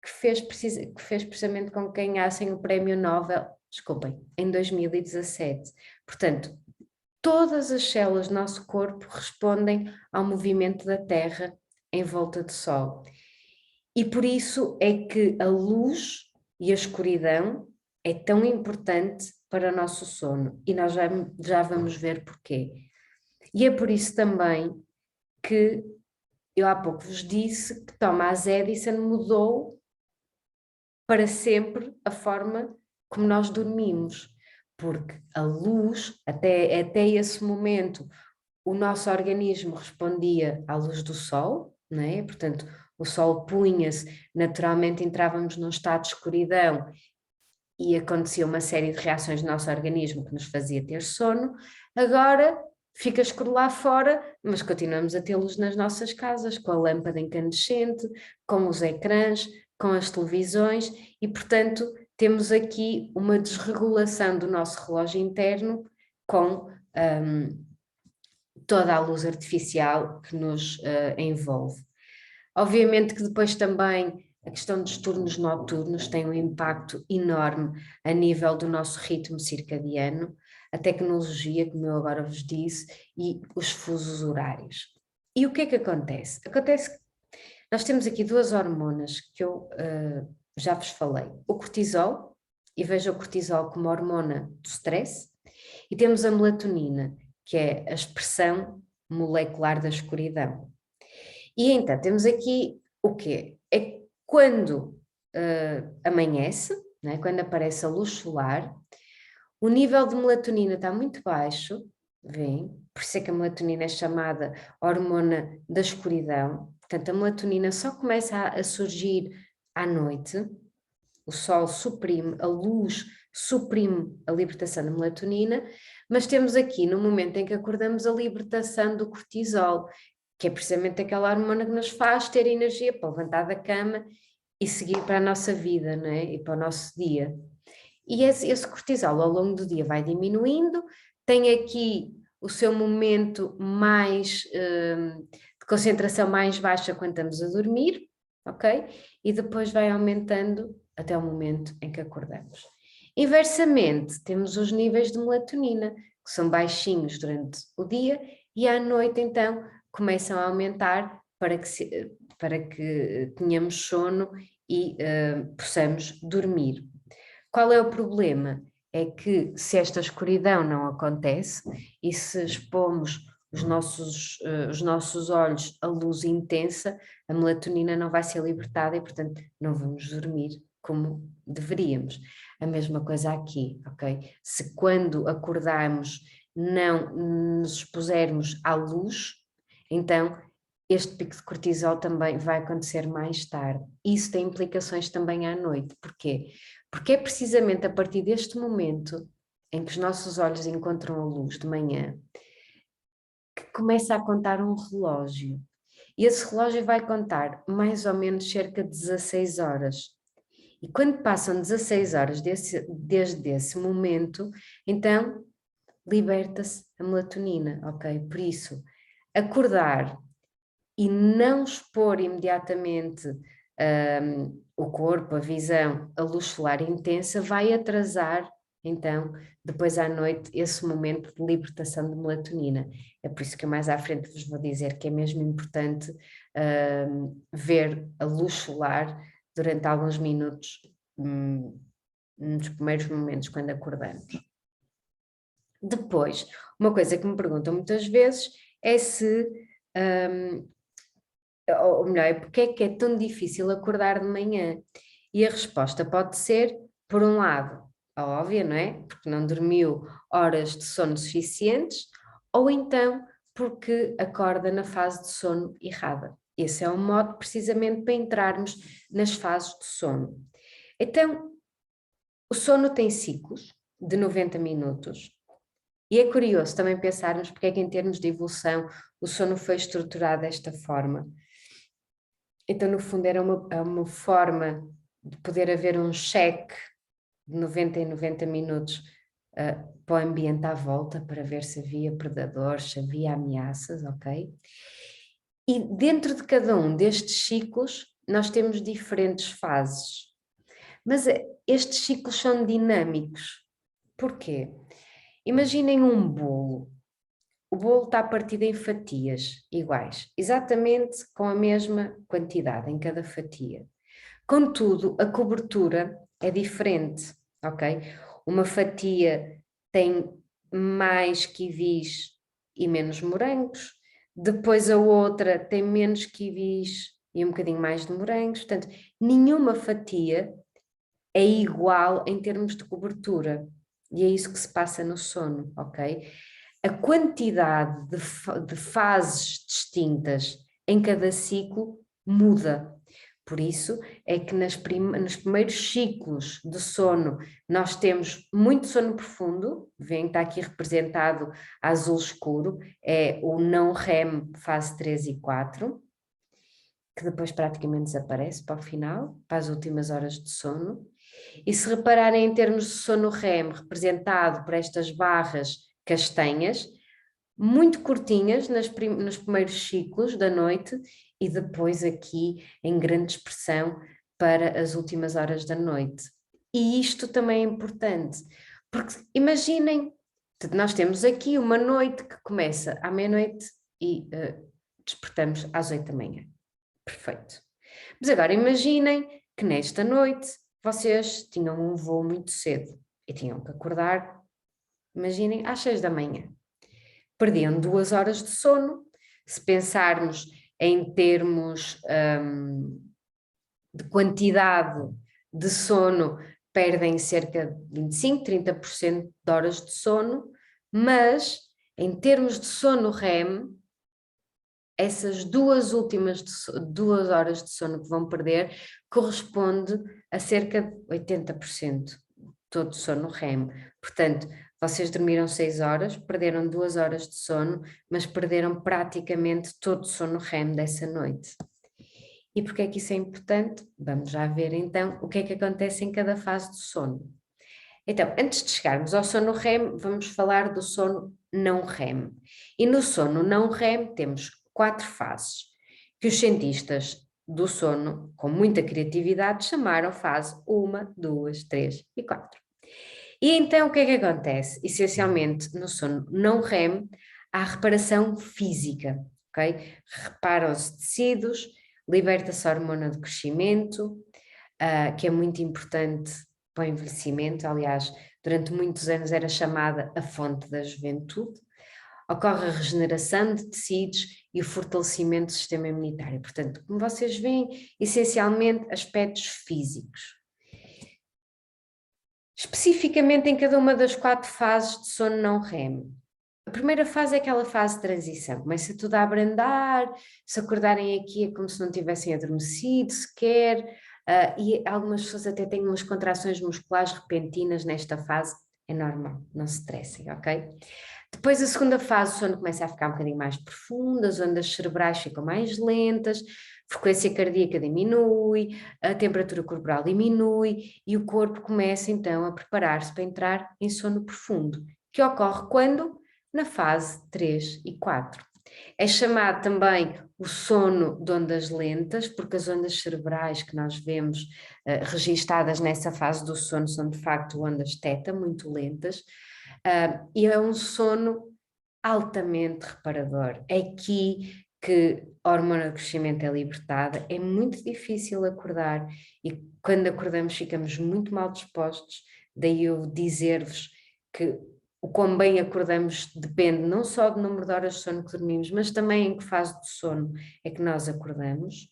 que fez precisamente com que ganhassem o prémio Nobel, desculpem, em 2017. Portanto, todas as células do nosso corpo respondem ao movimento da Terra em volta do Sol. E por isso é que a luz e a escuridão é tão importante para o nosso sono. E nós já vamos ver porquê. E é por isso também que eu há pouco vos disse que Thomas Edison mudou para sempre a forma como nós dormimos, porque a luz, até esse momento, o nosso organismo respondia à luz do sol, não é? Portanto, o sol punha-se, naturalmente entrávamos num estado de escuridão e acontecia uma série de reações no nosso organismo que nos fazia ter sono. Agora fica escuro lá fora, mas continuamos a ter luz nas nossas casas, com a lâmpada incandescente, com os ecrãs, com as televisões e, portanto, temos aqui uma desregulação do nosso relógio interno com toda a luz artificial que nos envolve. Obviamente que depois também a questão dos turnos noturnos tem um impacto enorme a nível do nosso ritmo circadiano, a tecnologia, como eu agora vos disse, e os fusos horários. E o que é que acontece? Acontece que nós temos aqui duas hormonas que eu já vos falei. O cortisol, e veja o cortisol como hormona do stress, e temos a melatonina, que é a expressão molecular da escuridão. E então temos aqui o quê? É quando amanhece, né? Quando aparece a luz solar, o nível de melatonina está muito baixo, vem, por isso é que a melatonina é chamada hormona da escuridão. Portanto, a melatonina só começa a surgir à noite, o sol suprime, a luz suprime a libertação da melatonina, mas temos aqui, no momento em que acordamos, a libertação do cortisol, que é precisamente aquela hormona que nos faz ter energia para levantar da cama e seguir para a nossa vida, não é? E para o nosso dia. E esse cortisol ao longo do dia vai diminuindo, tem aqui o seu momento mais de concentração mais baixa quando estamos a dormir, ok? E depois vai aumentando até o momento em que acordamos. Inversamente, temos os níveis de melatonina, que são baixinhos durante o dia e à noite então começam a aumentar para que tenhamos sono e possamos dormir. Qual é o problema? É que se esta escuridão não acontece e se expomos os nossos olhos à luz intensa, a melatonina não vai ser libertada e, portanto, não vamos dormir como deveríamos. A mesma coisa aqui, ok? Se quando acordarmos não nos expusermos à luz, então este pico de cortisol também vai acontecer mais tarde. Isso tem implicações também à noite. Porquê? Porque é precisamente a partir deste momento em que os nossos olhos encontram a luz de manhã que começa a contar um relógio. E esse relógio vai contar mais ou menos cerca de 16 horas. E quando passam 16 horas desde esse momento, então liberta-se a melatonina, ok? Por isso, acordar e não expor imediatamente o corpo, a visão, a luz solar intensa, vai atrasar, então, depois à noite, esse momento de libertação de melatonina. É por isso que eu mais à frente vos vou dizer que é mesmo importante ver a luz solar durante alguns minutos, nos primeiros momentos quando acordamos. Depois, uma coisa que me perguntam muitas vezes é se ou melhor, porque é que é tão difícil acordar de manhã? E a resposta pode ser, por um lado, a óbvia, não é? Porque não dormiu horas de sono suficientes, ou então porque acorda na fase de sono errada. Esse é um modo precisamente para entrarmos nas fases de sono. Então, o sono tem ciclos de 90 minutos. E é curioso também pensarmos porque é que em termos de evolução o sono foi estruturado desta forma. Então, no fundo, era uma forma de poder haver um cheque de 90 em 90 minutos para o ambiente à volta, para ver se havia predadores, se havia ameaças, ok? E dentro de cada um destes ciclos, nós temos diferentes fases. Mas estes ciclos são dinâmicos. Porquê? Imaginem um bolo. O bolo está partido em fatias iguais, exatamente com a mesma quantidade em cada fatia. Contudo, a cobertura é diferente, ok? Uma fatia tem mais kiwis e menos morangos, depois a outra tem menos kiwis e um bocadinho mais de morangos, portanto, nenhuma fatia é igual em termos de cobertura. E é isso que se passa no sono, ok? A quantidade de fases distintas em cada ciclo muda. Por isso é que nos primeiros ciclos de sono nós temos muito sono profundo, vem, está aqui representado azul escuro, é o não REM fase 3 e 4, que depois praticamente desaparece para o final, para as últimas horas de sono. E se repararem em termos de sono REM, representado por estas barras castanhas, muito curtinhas nos primeiros ciclos da noite e depois aqui em grande expressão para as últimas horas da noite. E isto também é importante, porque imaginem, nós temos aqui uma noite que começa à meia-noite e despertamos às 8 da manhã. Perfeito. Mas agora imaginem que nesta noite vocês tinham um voo muito cedo e tinham que acordar, imaginem, às 6 da manhã. Perdiam 2 horas de sono. Se pensarmos em termos de quantidade de sono, perdem cerca de 25, 30% de horas de sono, mas em termos de sono REM, essas 2 últimas 2 horas de sono que vão perder corresponde a cerca de 80% de todo o sono REM. Portanto, vocês dormiram 6 horas, perderam 2 horas de sono, mas perderam praticamente todo o sono REM dessa noite. E porquê é que isso é importante? Vamos já ver então o que é que acontece em cada fase do sono. Então, antes de chegarmos ao sono REM, vamos falar do sono não REM. E no sono não REM temos 4 fases, que os cientistas do sono, com muita criatividade, chamaram fase 1, 2, 3 e 4. E então o que é que acontece? Essencialmente no sono não REM há reparação física, ok? Reparam-se tecidos, liberta-se a hormona de crescimento, que é muito importante para o envelhecimento, aliás, durante muitos anos era chamada a fonte da juventude. Ocorre a regeneração de tecidos e o fortalecimento do sistema imunitário. Portanto, como vocês veem, essencialmente aspectos físicos. Especificamente em cada uma das 4 fases de sono não REM. A primeira fase é aquela fase de transição, começa tudo a abrandar, se acordarem aqui é como se não tivessem adormecido sequer, e algumas pessoas até têm umas contrações musculares repentinas nesta fase, é normal, não se estressem, ok? Depois a segunda fase o sono começa a ficar um bocadinho mais profundo, as ondas cerebrais ficam mais lentas, a frequência cardíaca diminui, a temperatura corporal diminui e o corpo começa então a preparar-se para entrar em sono profundo, que ocorre quando? Na fase 3 e 4. É chamado também o sono de ondas lentas, porque as ondas cerebrais que nós vemos registadas nessa fase do sono são de facto ondas θ, muito lentas, e é um sono altamente reparador. É aqui que a hormona de crescimento é libertada, é muito difícil acordar e quando acordamos ficamos muito mal dispostos, daí eu dizer-vos que o quão bem acordamos depende não só do número de horas de sono que dormimos, mas também em que fase do sono é que nós acordamos.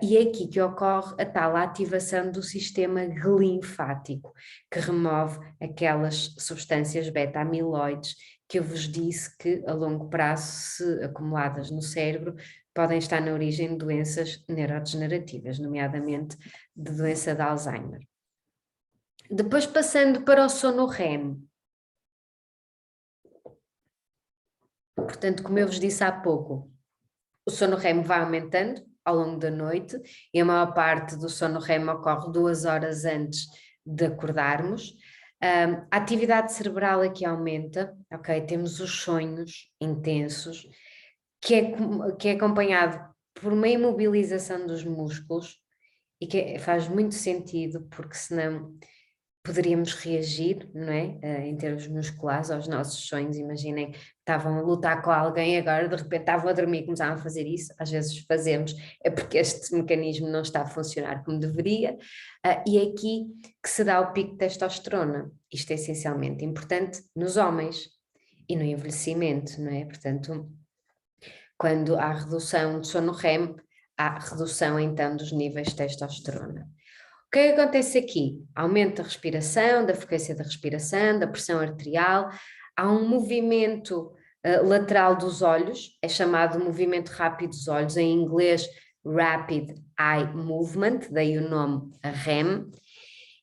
E é aqui que ocorre a tal ativação do sistema linfático, que remove aquelas substâncias beta-amiloides que eu vos disse que a longo prazo, se acumuladas no cérebro, podem estar na origem de doenças neurodegenerativas, nomeadamente de doença de Alzheimer. Depois passando para o sono REM. Portanto, como eu vos disse há pouco, o sono REM vai aumentando ao longo da noite e a maior parte do sono REM ocorre 2 horas antes de acordarmos. A atividade cerebral aqui aumenta, ok? Temos os sonhos intensos, que é acompanhado por uma imobilização dos músculos e que faz muito sentido, porque senão poderíamos reagir, não é? Em termos musculares aos nossos sonhos. Imaginem que estavam a lutar com alguém, agora de repente estavam a dormir e começavam a fazer isso. Às vezes fazemos, é porque este mecanismo não está a funcionar como deveria, e é aqui que se dá o pico de testosterona. Isto é essencialmente importante nos homens e no envelhecimento, não é? Portanto, quando há redução de sono REM, há redução então dos níveis de testosterona. O que é que acontece aqui? Aumento da respiração, da frequência da respiração, da pressão arterial, há um movimento lateral dos olhos, é chamado movimento rápido dos olhos, em inglês Rapid Eye Movement, daí o nome REM,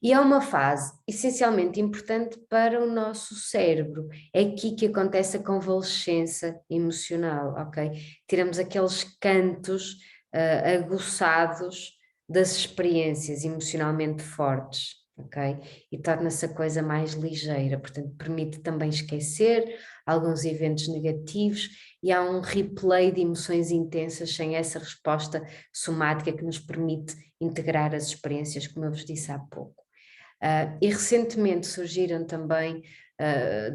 e é uma fase essencialmente importante para o nosso cérebro. É aqui que acontece a convalescença emocional, ok? Tiramos aqueles cantos aguçados das experiências emocionalmente fortes, ok? E torna-se a coisa mais ligeira, portanto permite também esquecer alguns eventos negativos e há um replay de emoções intensas sem essa resposta somática que nos permite integrar as experiências, como eu vos disse há pouco. E recentemente surgiram também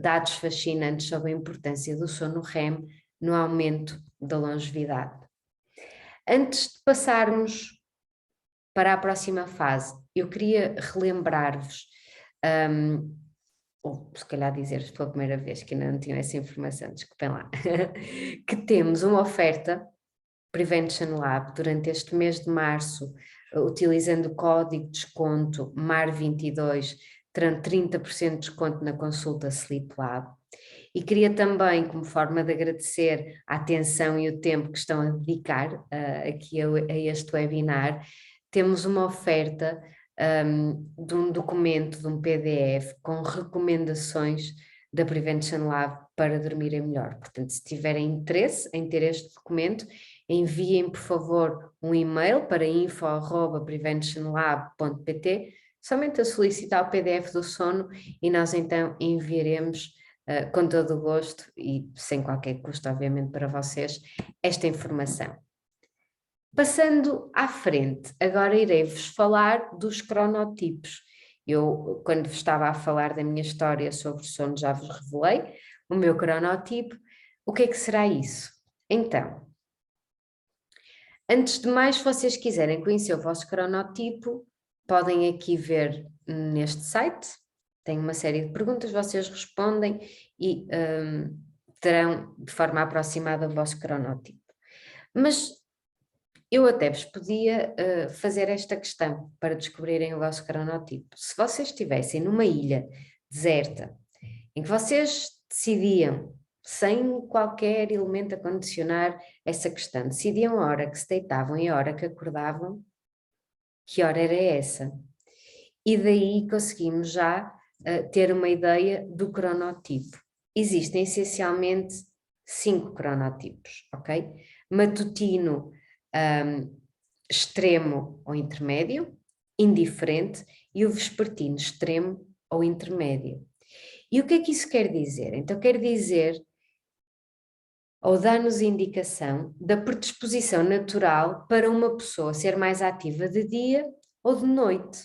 dados fascinantes sobre a importância do sono REM no aumento da longevidade. Antes de passarmos para a próxima fase, eu queria relembrar-vos, ou se calhar dizer-vos pela primeira vez que ainda não tinham essa informação, desculpem lá, que temos uma oferta Prevention Lab durante este mês de março, utilizando o código de desconto MAR22, terão 30% de desconto na consulta Sleep Lab. E queria também, como forma de agradecer a atenção e o tempo que estão a dedicar aqui a este webinar, temos uma oferta de um documento, de um PDF, com recomendações da Prevention Lab para dormirem melhor. Portanto, se tiverem interesse em ter este documento, enviem, por favor, um e-mail para info@preventionlab.pt, somente a solicitar o PDF do sono e nós então enviaremos com todo o gosto e sem qualquer custo, obviamente, para vocês, esta informação. Passando à frente, agora irei-vos falar dos cronotipos. Eu, quando vos estava a falar da minha história sobre o sono, já vos revelei o meu cronotipo. O que é que será isso? Então, antes de mais, se vocês quiserem conhecer o vosso cronotipo, podem aqui ver neste site. Tem uma série de perguntas, vocês respondem e terão de forma aproximada o vosso cronotipo. Mas eu até vos podia fazer esta questão para descobrirem o vosso cronotipo. Se vocês estivessem numa ilha deserta, em que vocês decidiam, sem qualquer elemento a condicionar essa questão, decidiam a hora que se deitavam e a hora que acordavam, que hora era essa? E daí conseguimos já ter uma ideia do cronotipo. Existem essencialmente 5 cronotipos, ok? Matutino, extremo ou intermédio, indiferente, e o vespertino, extremo ou intermédio. E o que é que isso quer dizer? Então quer dizer, ou dá-nos indicação da predisposição natural para uma pessoa ser mais ativa de dia ou de noite.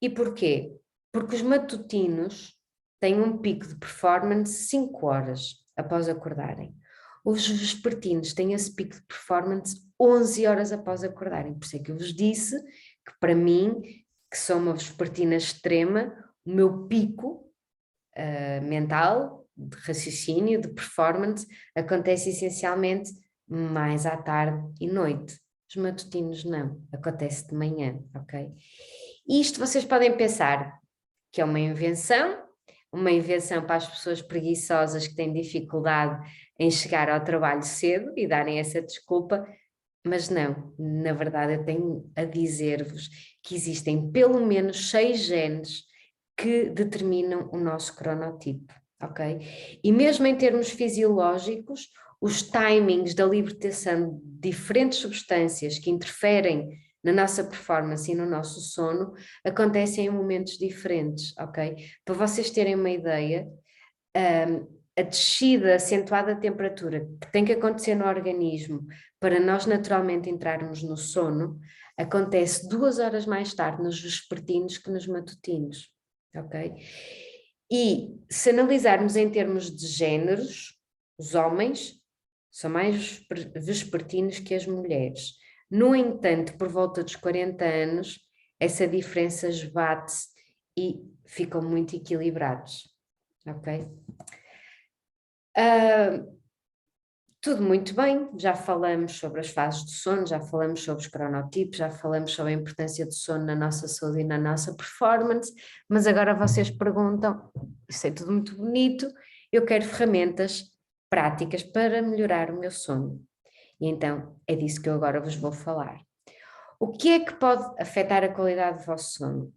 E porquê? Porque os matutinos têm um pico de performance 5 horas após acordarem. Os vespertinos têm esse pico de performance 11 horas após acordarem. Por isso é que eu vos disse que para mim, que sou uma vespertina extrema, o meu pico mental, de raciocínio, de performance, acontece essencialmente mais à tarde e noite. Os matutinos não, acontece de manhã, ok? Isto vocês podem pensar que é uma invenção para as pessoas preguiçosas que têm dificuldade em chegar ao trabalho cedo e darem essa desculpa, mas não, na verdade eu tenho a dizer-vos que existem pelo menos 6 genes que determinam o nosso cronotipo, ok? E mesmo em termos fisiológicos, os timings da libertação de diferentes substâncias que interferem na nossa performance e no nosso sono acontecem em momentos diferentes, ok? Para vocês terem uma ideia, a descida acentuada da temperatura que tem que acontecer no organismo para nós naturalmente entrarmos no sono, acontece 2 horas mais tarde nos vespertinos que nos matutinos, ok? E se analisarmos em termos de géneros, os homens são mais vespertinos que as mulheres. No entanto, por volta dos 40 anos, essa diferença esbate-se e ficam muito equilibrados, ok? Tudo muito bem, já falamos sobre as fases do sono, já falamos sobre os cronotipos, já falamos sobre a importância do sono na nossa saúde e na nossa performance, mas agora vocês perguntam, isso é tudo muito bonito, eu quero ferramentas práticas para melhorar o meu sono. E então é disso que eu agora vos vou falar. O que é que pode afetar a qualidade do vosso sono?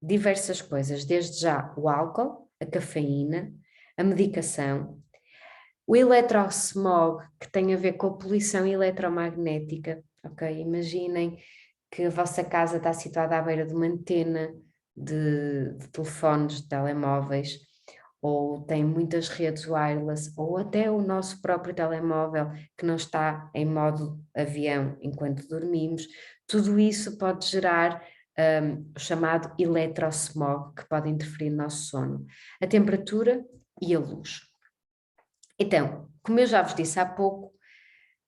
Diversas coisas, desde já o álcool, a cafeína, a medicação, o eletrossmog, que tem a ver com a poluição eletromagnética, ok? Imaginem que a vossa casa está situada à beira de uma antena de telefones, de telemóveis, ou tem muitas redes wireless, ou até o nosso próprio telemóvel que não está em modo avião enquanto dormimos, tudo isso pode gerar o chamado eletrossmog, que pode interferir no nosso sono, a temperatura e a luz. Então, como eu já vos disse há pouco,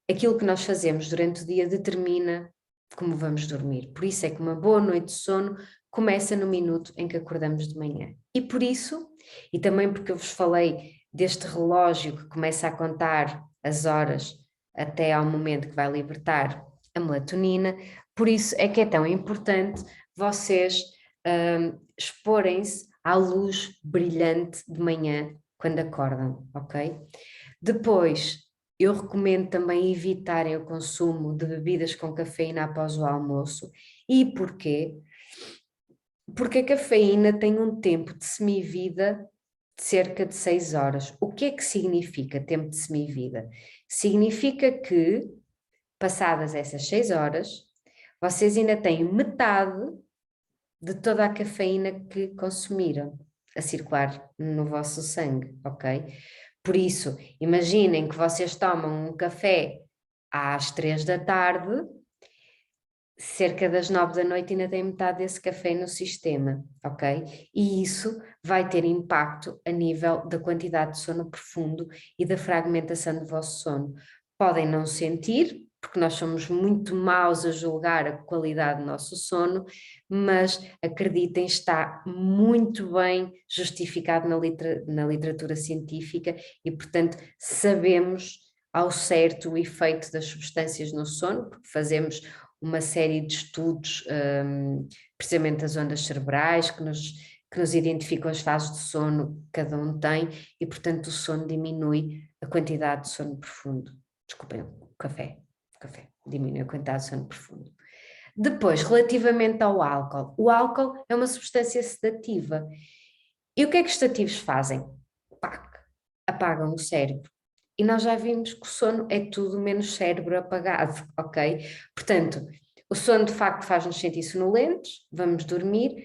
aquilo que nós fazemos durante o dia determina como vamos dormir. Por isso é que uma boa noite de sono começa no minuto em que acordamos de manhã. E por isso, e também porque eu vos falei deste relógio que começa a contar as horas até ao momento que vai libertar a melatonina, por isso é que é tão importante vocês exporem-se à luz brilhante de manhã quando acordam, ok? Depois, eu recomendo também evitarem o consumo de bebidas com cafeína após o almoço. E porquê? Porque a cafeína tem um tempo de semivida de cerca de 6 horas. O que é que significa tempo de semivida? Significa que, passadas essas 6 horas, vocês ainda têm metade de toda a cafeína que consumiram a circular no vosso sangue, ok? Por isso, imaginem que vocês tomam um café às 3 da tarde, cerca das 9 da noite ainda tem metade desse café no sistema, ok? E isso vai ter impacto a nível da quantidade de sono profundo e da fragmentação do vosso sono. Podem não sentir, porque nós somos muito maus a julgar a qualidade do nosso sono, mas acreditem, está muito bem justificado na literatura científica e, portanto, sabemos ao certo o efeito das substâncias no sono, porque fazemos uma série de estudos, precisamente das ondas cerebrais, que nos identificam as fases de sono que cada um tem, e portanto o sono diminui a quantidade de sono profundo. Desculpem, o café diminui a quantidade de sono profundo. Depois, relativamente ao álcool, o álcool é uma substância sedativa. E o que é que os sedativos fazem? Pac, apagam o cérebro. E nós já vimos que o sono é tudo menos cérebro apagado, ok? Portanto, o sono de facto faz-nos sentir sonolentos, vamos dormir,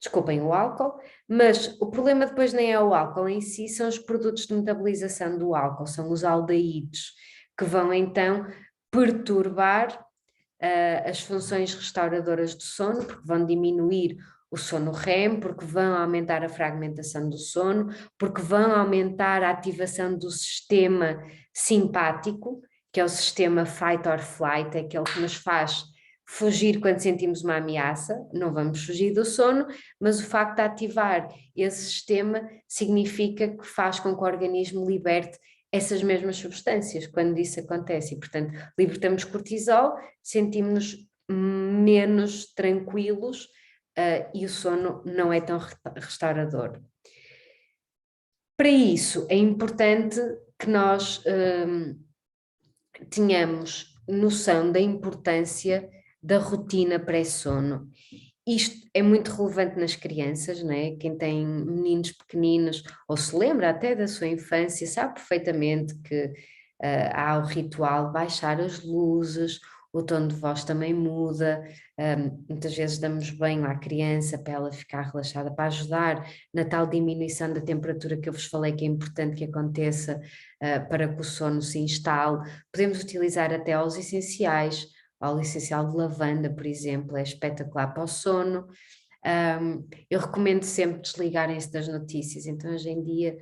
desculpem o álcool, mas o problema depois nem é o álcool em si, são os produtos de metabolização do álcool, são os aldeídos, que vão então perturbar as funções restauradoras do sono, porque vão diminuir o sono REM, porque vão aumentar a fragmentação do sono, porque vão aumentar a ativação do sistema simpático, que é o sistema fight or flight, é aquele que nos faz fugir quando sentimos uma ameaça. Não vamos fugir do sono, mas o facto de ativar esse sistema significa que faz com que o organismo liberte essas mesmas substâncias quando isso acontece, e portanto libertamos cortisol, sentimos-nos menos tranquilos e o sono não é tão restaurador. Para isso é importante que nós tenhamos noção da importância da rotina pré-sono. Isto é muito relevante nas crianças, não é? Quem tem meninos pequeninos ou se lembra até da sua infância sabe perfeitamente que há o ritual baixar as luzes, o tom de voz também muda, muitas vezes damos banho à criança para ela ficar relaxada, para ajudar na tal diminuição da temperatura que eu vos falei que é importante que aconteça para que o sono se instale. Podemos utilizar até óleos essenciais, óleo essencial de lavanda, por exemplo, é espetacular para o sono. Eu recomendo sempre desligarem-se das notícias, então hoje em dia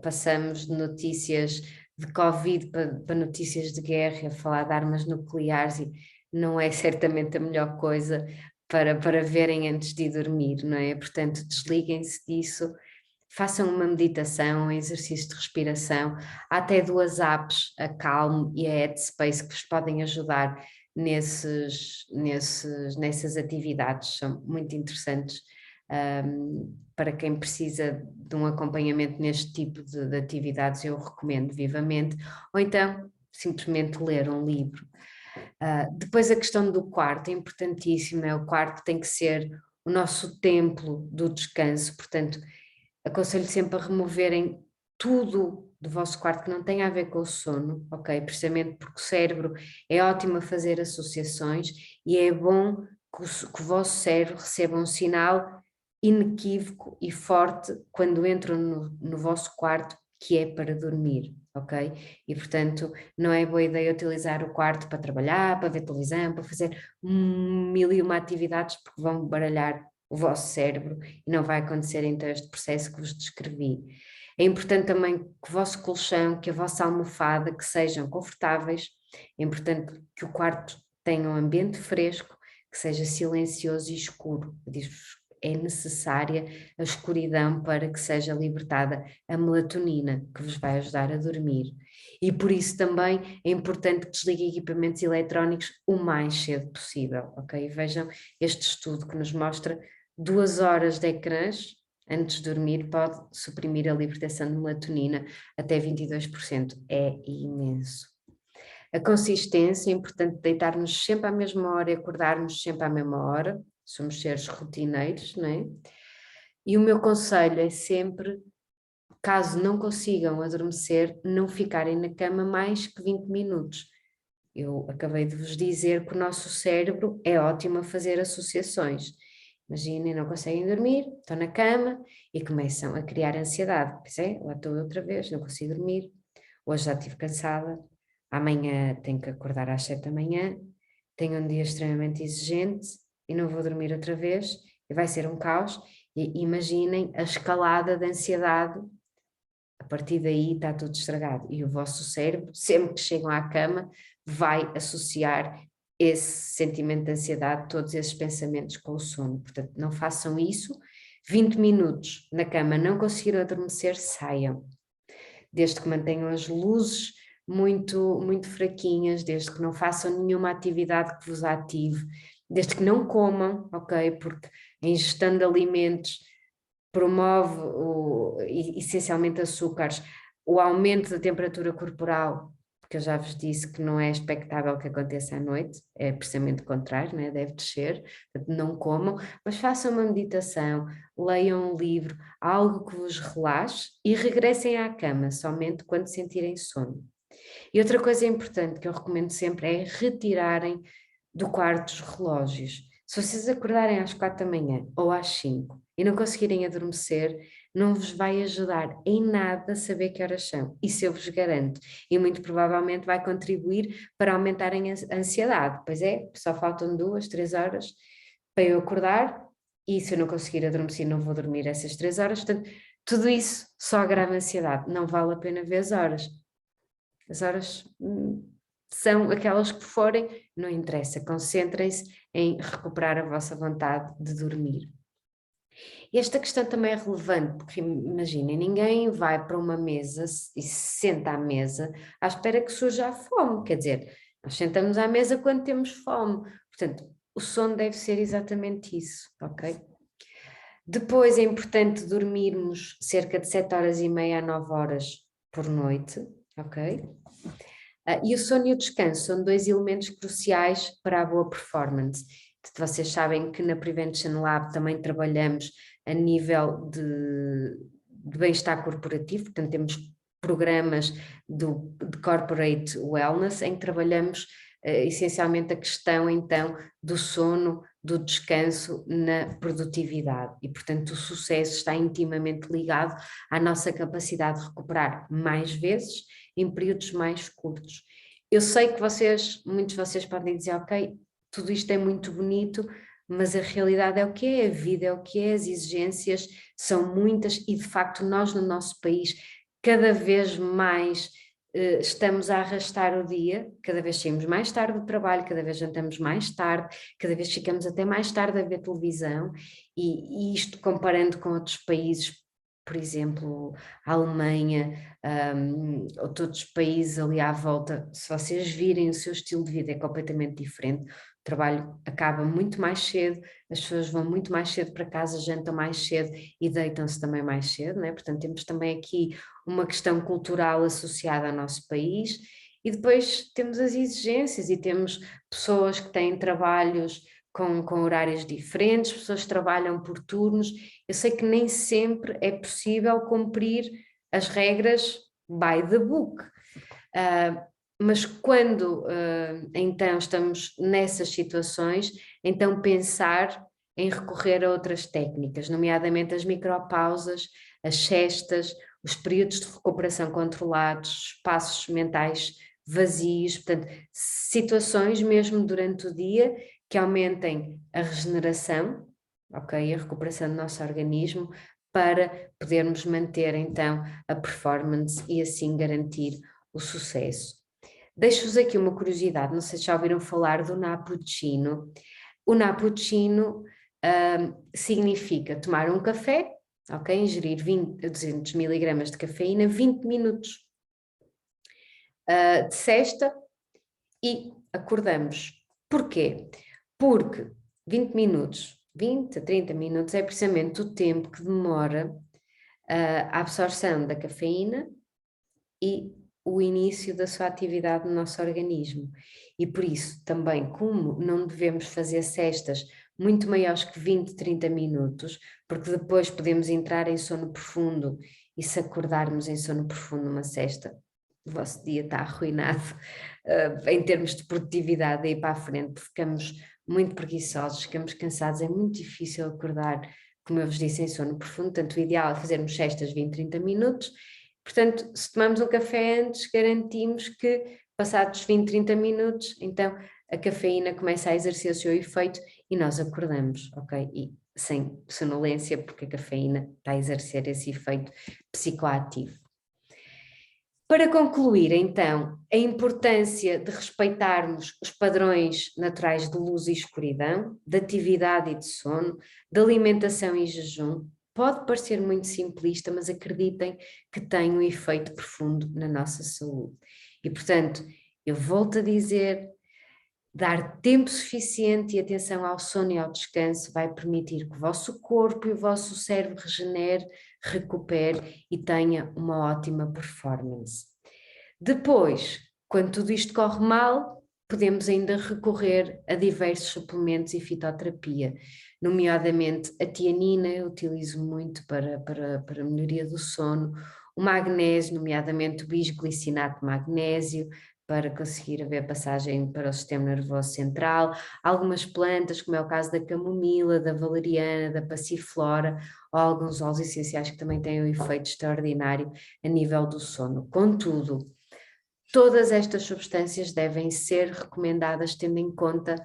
passamos de notícias de Covid para notícias de guerra, falar de armas nucleares, e não é certamente a melhor coisa para verem antes de dormir, não é? Portanto, desliguem-se disso, façam uma meditação, um exercício de respiração. Há até 2 apps, a Calm e a Headspace, que vos podem ajudar nessas atividades, são muito interessantes para quem precisa de um acompanhamento neste tipo de atividades, eu recomendo vivamente, ou então simplesmente ler um livro. Depois a questão do quarto é importantíssima, o quarto tem que ser o nosso templo do descanso, portanto aconselho sempre a removerem tudo do vosso quarto que não tenha a ver com o sono, ok? Precisamente porque o cérebro é ótimo a fazer associações e é bom que o vosso cérebro receba um sinal inequívoco e forte quando entram no vosso quarto, que é para dormir, ok? E portanto não é boa ideia utilizar o quarto para trabalhar, para ver televisão, para fazer mil e uma atividades, porque vão baralhar o vosso cérebro e não vai acontecer então este processo que vos descrevi. É importante também que o vosso colchão, que a vossa almofada, que sejam confortáveis, é importante que o quarto tenha um ambiente fresco, que seja silencioso e escuro. É necessária a escuridão para que seja libertada a melatonina, que vos vai ajudar a dormir. E por isso também é importante que desliguem equipamentos eletrónicos o mais cedo possível, ok? Vejam este estudo que nos mostra 2 horas de ecrãs antes de dormir pode suprimir a libertação de melatonina até 22%. É imenso. A consistência, é importante deitarmos sempre à mesma hora e acordarmos sempre à mesma hora, somos seres rotineiros, não é? E o meu conselho é sempre, caso não consigam adormecer, não ficarem na cama mais que 20 minutos. Eu acabei de vos dizer que o nosso cérebro é ótimo a fazer associações. Imaginem, não conseguem dormir, estão na cama e começam a criar ansiedade. Pois é, lá estou outra vez, não consigo dormir, hoje já estive cansada, amanhã tenho que acordar às 7 da manhã, tenho um dia extremamente exigente e não vou dormir outra vez e vai ser um caos. E imaginem a escalada de ansiedade, a partir daí está tudo estragado. E o vosso cérebro, sempre que chegam à cama, vai associar esse sentimento de ansiedade, todos esses pensamentos com o sono. Portanto, não façam isso. 20 minutos na cama, não conseguiram adormecer, saiam. Desde que mantenham as luzes muito fraquinhas, desde que não façam nenhuma atividade que vos ative, desde que não comam, ok? Porque a ingestão de alimentos promove essencialmente açúcares, o aumento da temperatura corporal, que eu já vos disse que não é expectável que aconteça à noite, é precisamente o contrário, né? Deve descer, portanto, não comam, mas façam uma meditação, leiam um livro, algo que vos relaxe e regressem à cama somente quando sentirem sono. E outra coisa importante que eu recomendo sempre é retirarem do quarto os relógios. Se vocês acordarem às 4 da manhã ou às 5 e não conseguirem adormecer, não vos vai ajudar em nada saber que horas são. Isso eu vos garanto. E muito provavelmente vai contribuir para aumentarem a ansiedade. Pois é, só faltam 2, 3 horas para eu acordar e se eu não conseguir adormecer, não vou dormir essas 3 horas. Portanto, tudo isso só agrava a ansiedade. Não vale a pena ver as horas. As horas são aquelas que forem, não interessa, concentrem-se em recuperar a vossa vontade de dormir. E esta questão também é relevante, porque imaginem, ninguém vai para uma mesa e se senta à mesa à espera que surja a fome, quer dizer, nós sentamos à mesa quando temos fome, portanto, o sono deve ser exatamente isso, ok? Depois é importante dormirmos cerca de 7 horas e meia a 9 horas por noite, ok? E o sono e o descanso são 2 elementos cruciais para a boa performance. Vocês sabem que na Prevention Lab também trabalhamos a nível de bem-estar corporativo, portanto temos programas de corporate wellness em que trabalhamos essencialmente a questão então do sono, do descanso na produtividade e portanto o sucesso está intimamente ligado à nossa capacidade de recuperar mais vezes em períodos mais curtos. Eu sei que muitos de vocês podem dizer, ok, tudo isto é muito bonito, mas a realidade é o que é, a vida é o que é, as exigências são muitas e de facto nós no nosso país cada vez mais estamos a arrastar o dia, cada vez saímos mais tarde do trabalho, cada vez jantamos mais tarde, cada vez ficamos até mais tarde a ver televisão e isto comparando com outros países, por exemplo, a Alemanha, ou todos os países ali à volta, se vocês virem o seu estilo de vida é completamente diferente, o trabalho acaba muito mais cedo, as pessoas vão muito mais cedo para casa, jantam mais cedo e deitam-se também mais cedo, né? Portanto temos também aqui uma questão cultural associada ao nosso país e depois temos as exigências e temos pessoas que têm trabalhos com horários diferentes, pessoas que trabalham por turnos. Eu sei que nem sempre é possível cumprir as regras by the book. Mas quando então estamos nessas situações, então pensar em recorrer a outras técnicas, nomeadamente as micropausas, as cestas, os períodos de recuperação controlados, espaços mentais vazios, portanto, situações mesmo durante o dia que aumentem a regeneração, ok, a recuperação do nosso organismo, para podermos manter então a performance e assim garantir o sucesso. Deixo-vos aqui uma curiosidade, não sei se já ouviram falar do Nappuccino. O Nappuccino significa tomar um café, ok? Ingerir 200 miligramas de cafeína, 20 minutos de cesta e acordamos. Porquê? Porque 20 minutos, 20 a 30 minutos é precisamente o tempo que demora a absorção da cafeína e o início da sua atividade no nosso organismo. E por isso, também, como não devemos fazer cestas muito maiores que 20, 30 minutos, porque depois podemos entrar em sono profundo e se acordarmos em sono profundo numa cesta, o vosso dia está arruinado em termos de produtividade daí para a frente, ficamos muito preguiçosos, ficamos cansados, é muito difícil acordar, como eu vos disse, em sono profundo, portanto o ideal é fazermos cestas 20, 30 minutos. Portanto, se tomamos um café antes, garantimos que passados 20, 30 minutos, então a cafeína começa a exercer o seu efeito e nós acordamos, ok? E sem sonolência, porque a cafeína está a exercer esse efeito psicoativo. Para concluir, então, a importância de respeitarmos os padrões naturais de luz e escuridão, de atividade e de sono, de alimentação e jejum, pode parecer muito simplista, mas acreditem que tem um efeito profundo na nossa saúde. E, portanto, eu volto a dizer, dar tempo suficiente e atenção ao sono e ao descanso vai permitir que o vosso corpo e o vosso cérebro regenere, recupere e tenha uma ótima performance. Depois, quando tudo isto corre mal, podemos ainda recorrer a diversos suplementos e fitoterapia, nomeadamente a tianina, eu utilizo muito para a melhoria do sono, o magnésio, nomeadamente o bisglicinato de magnésio, para conseguir haver passagem para o sistema nervoso central, algumas plantas, como é o caso da camomila, da valeriana, da passiflora, ou alguns óleos essenciais que também têm um efeito extraordinário a nível do sono. Contudo, todas estas substâncias devem ser recomendadas tendo em conta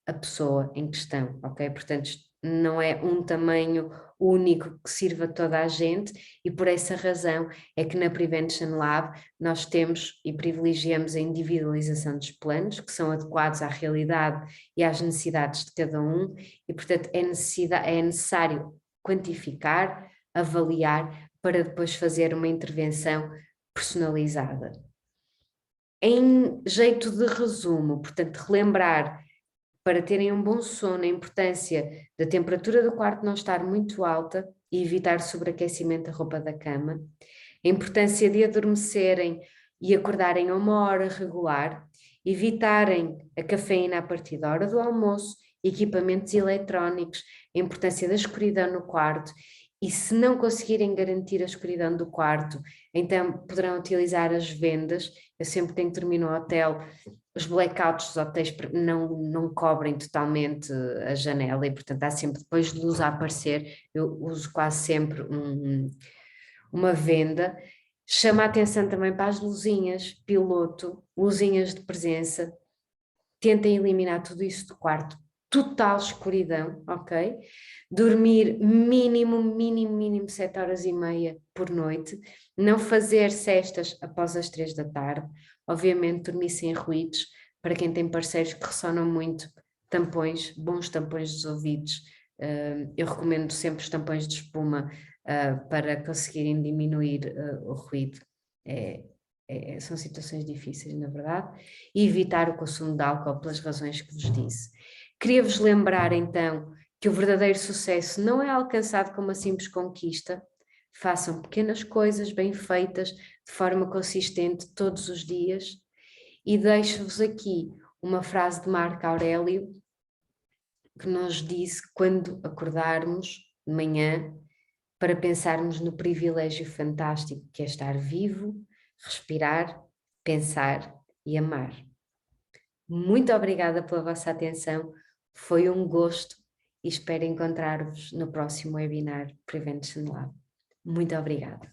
a pessoa em questão, ok? Portanto, não é um tamanho único que sirva a toda a gente e por essa razão é que na Prevention Lab nós temos e privilegiamos a individualização dos planos que são adequados à realidade e às necessidades de cada um e portanto é necessário quantificar, avaliar para depois fazer uma intervenção personalizada. Em jeito de resumo, portanto, relembrar para terem um bom sono a importância da temperatura do quarto não estar muito alta e evitar sobreaquecimento da roupa da cama, a importância de adormecerem e acordarem a uma hora regular, evitarem a cafeína a partir da hora do almoço, equipamentos eletrónicos, a importância da escuridão no quarto e se não conseguirem garantir a escuridão do quarto, então poderão utilizar as vendas. Eu sempre tenho que terminar no hotel, os blackouts dos hotéis não cobrem totalmente a janela e portanto há sempre depois de luz a aparecer, eu uso quase sempre uma venda. Chama a atenção também para as luzinhas, piloto, luzinhas de presença, tentem eliminar tudo isso do quarto, total escuridão, ok? Dormir mínimo 7 horas e meia por noite, não fazer cestas após as 3 da tarde, obviamente dormir sem ruídos, para quem tem parceiros que ressonam muito, tampões, bons tampões dos ouvidos, eu recomendo sempre os tampões de espuma para conseguirem diminuir o ruído, são situações difíceis, na verdade, e evitar o consumo de álcool pelas razões que vos disse. Queria-vos lembrar, então, que o verdadeiro sucesso não é alcançado com uma simples conquista. Façam pequenas coisas bem feitas, de forma consistente, todos os dias. E deixo-vos aqui uma frase de Marco Aurélio, que nos disse que quando acordarmos de manhã, para pensarmos no privilégio fantástico que é estar vivo, respirar, pensar e amar. Muito obrigada pela vossa atenção, foi um gosto e espero encontrar-vos no próximo webinar Prevention Lab. Muito obrigada.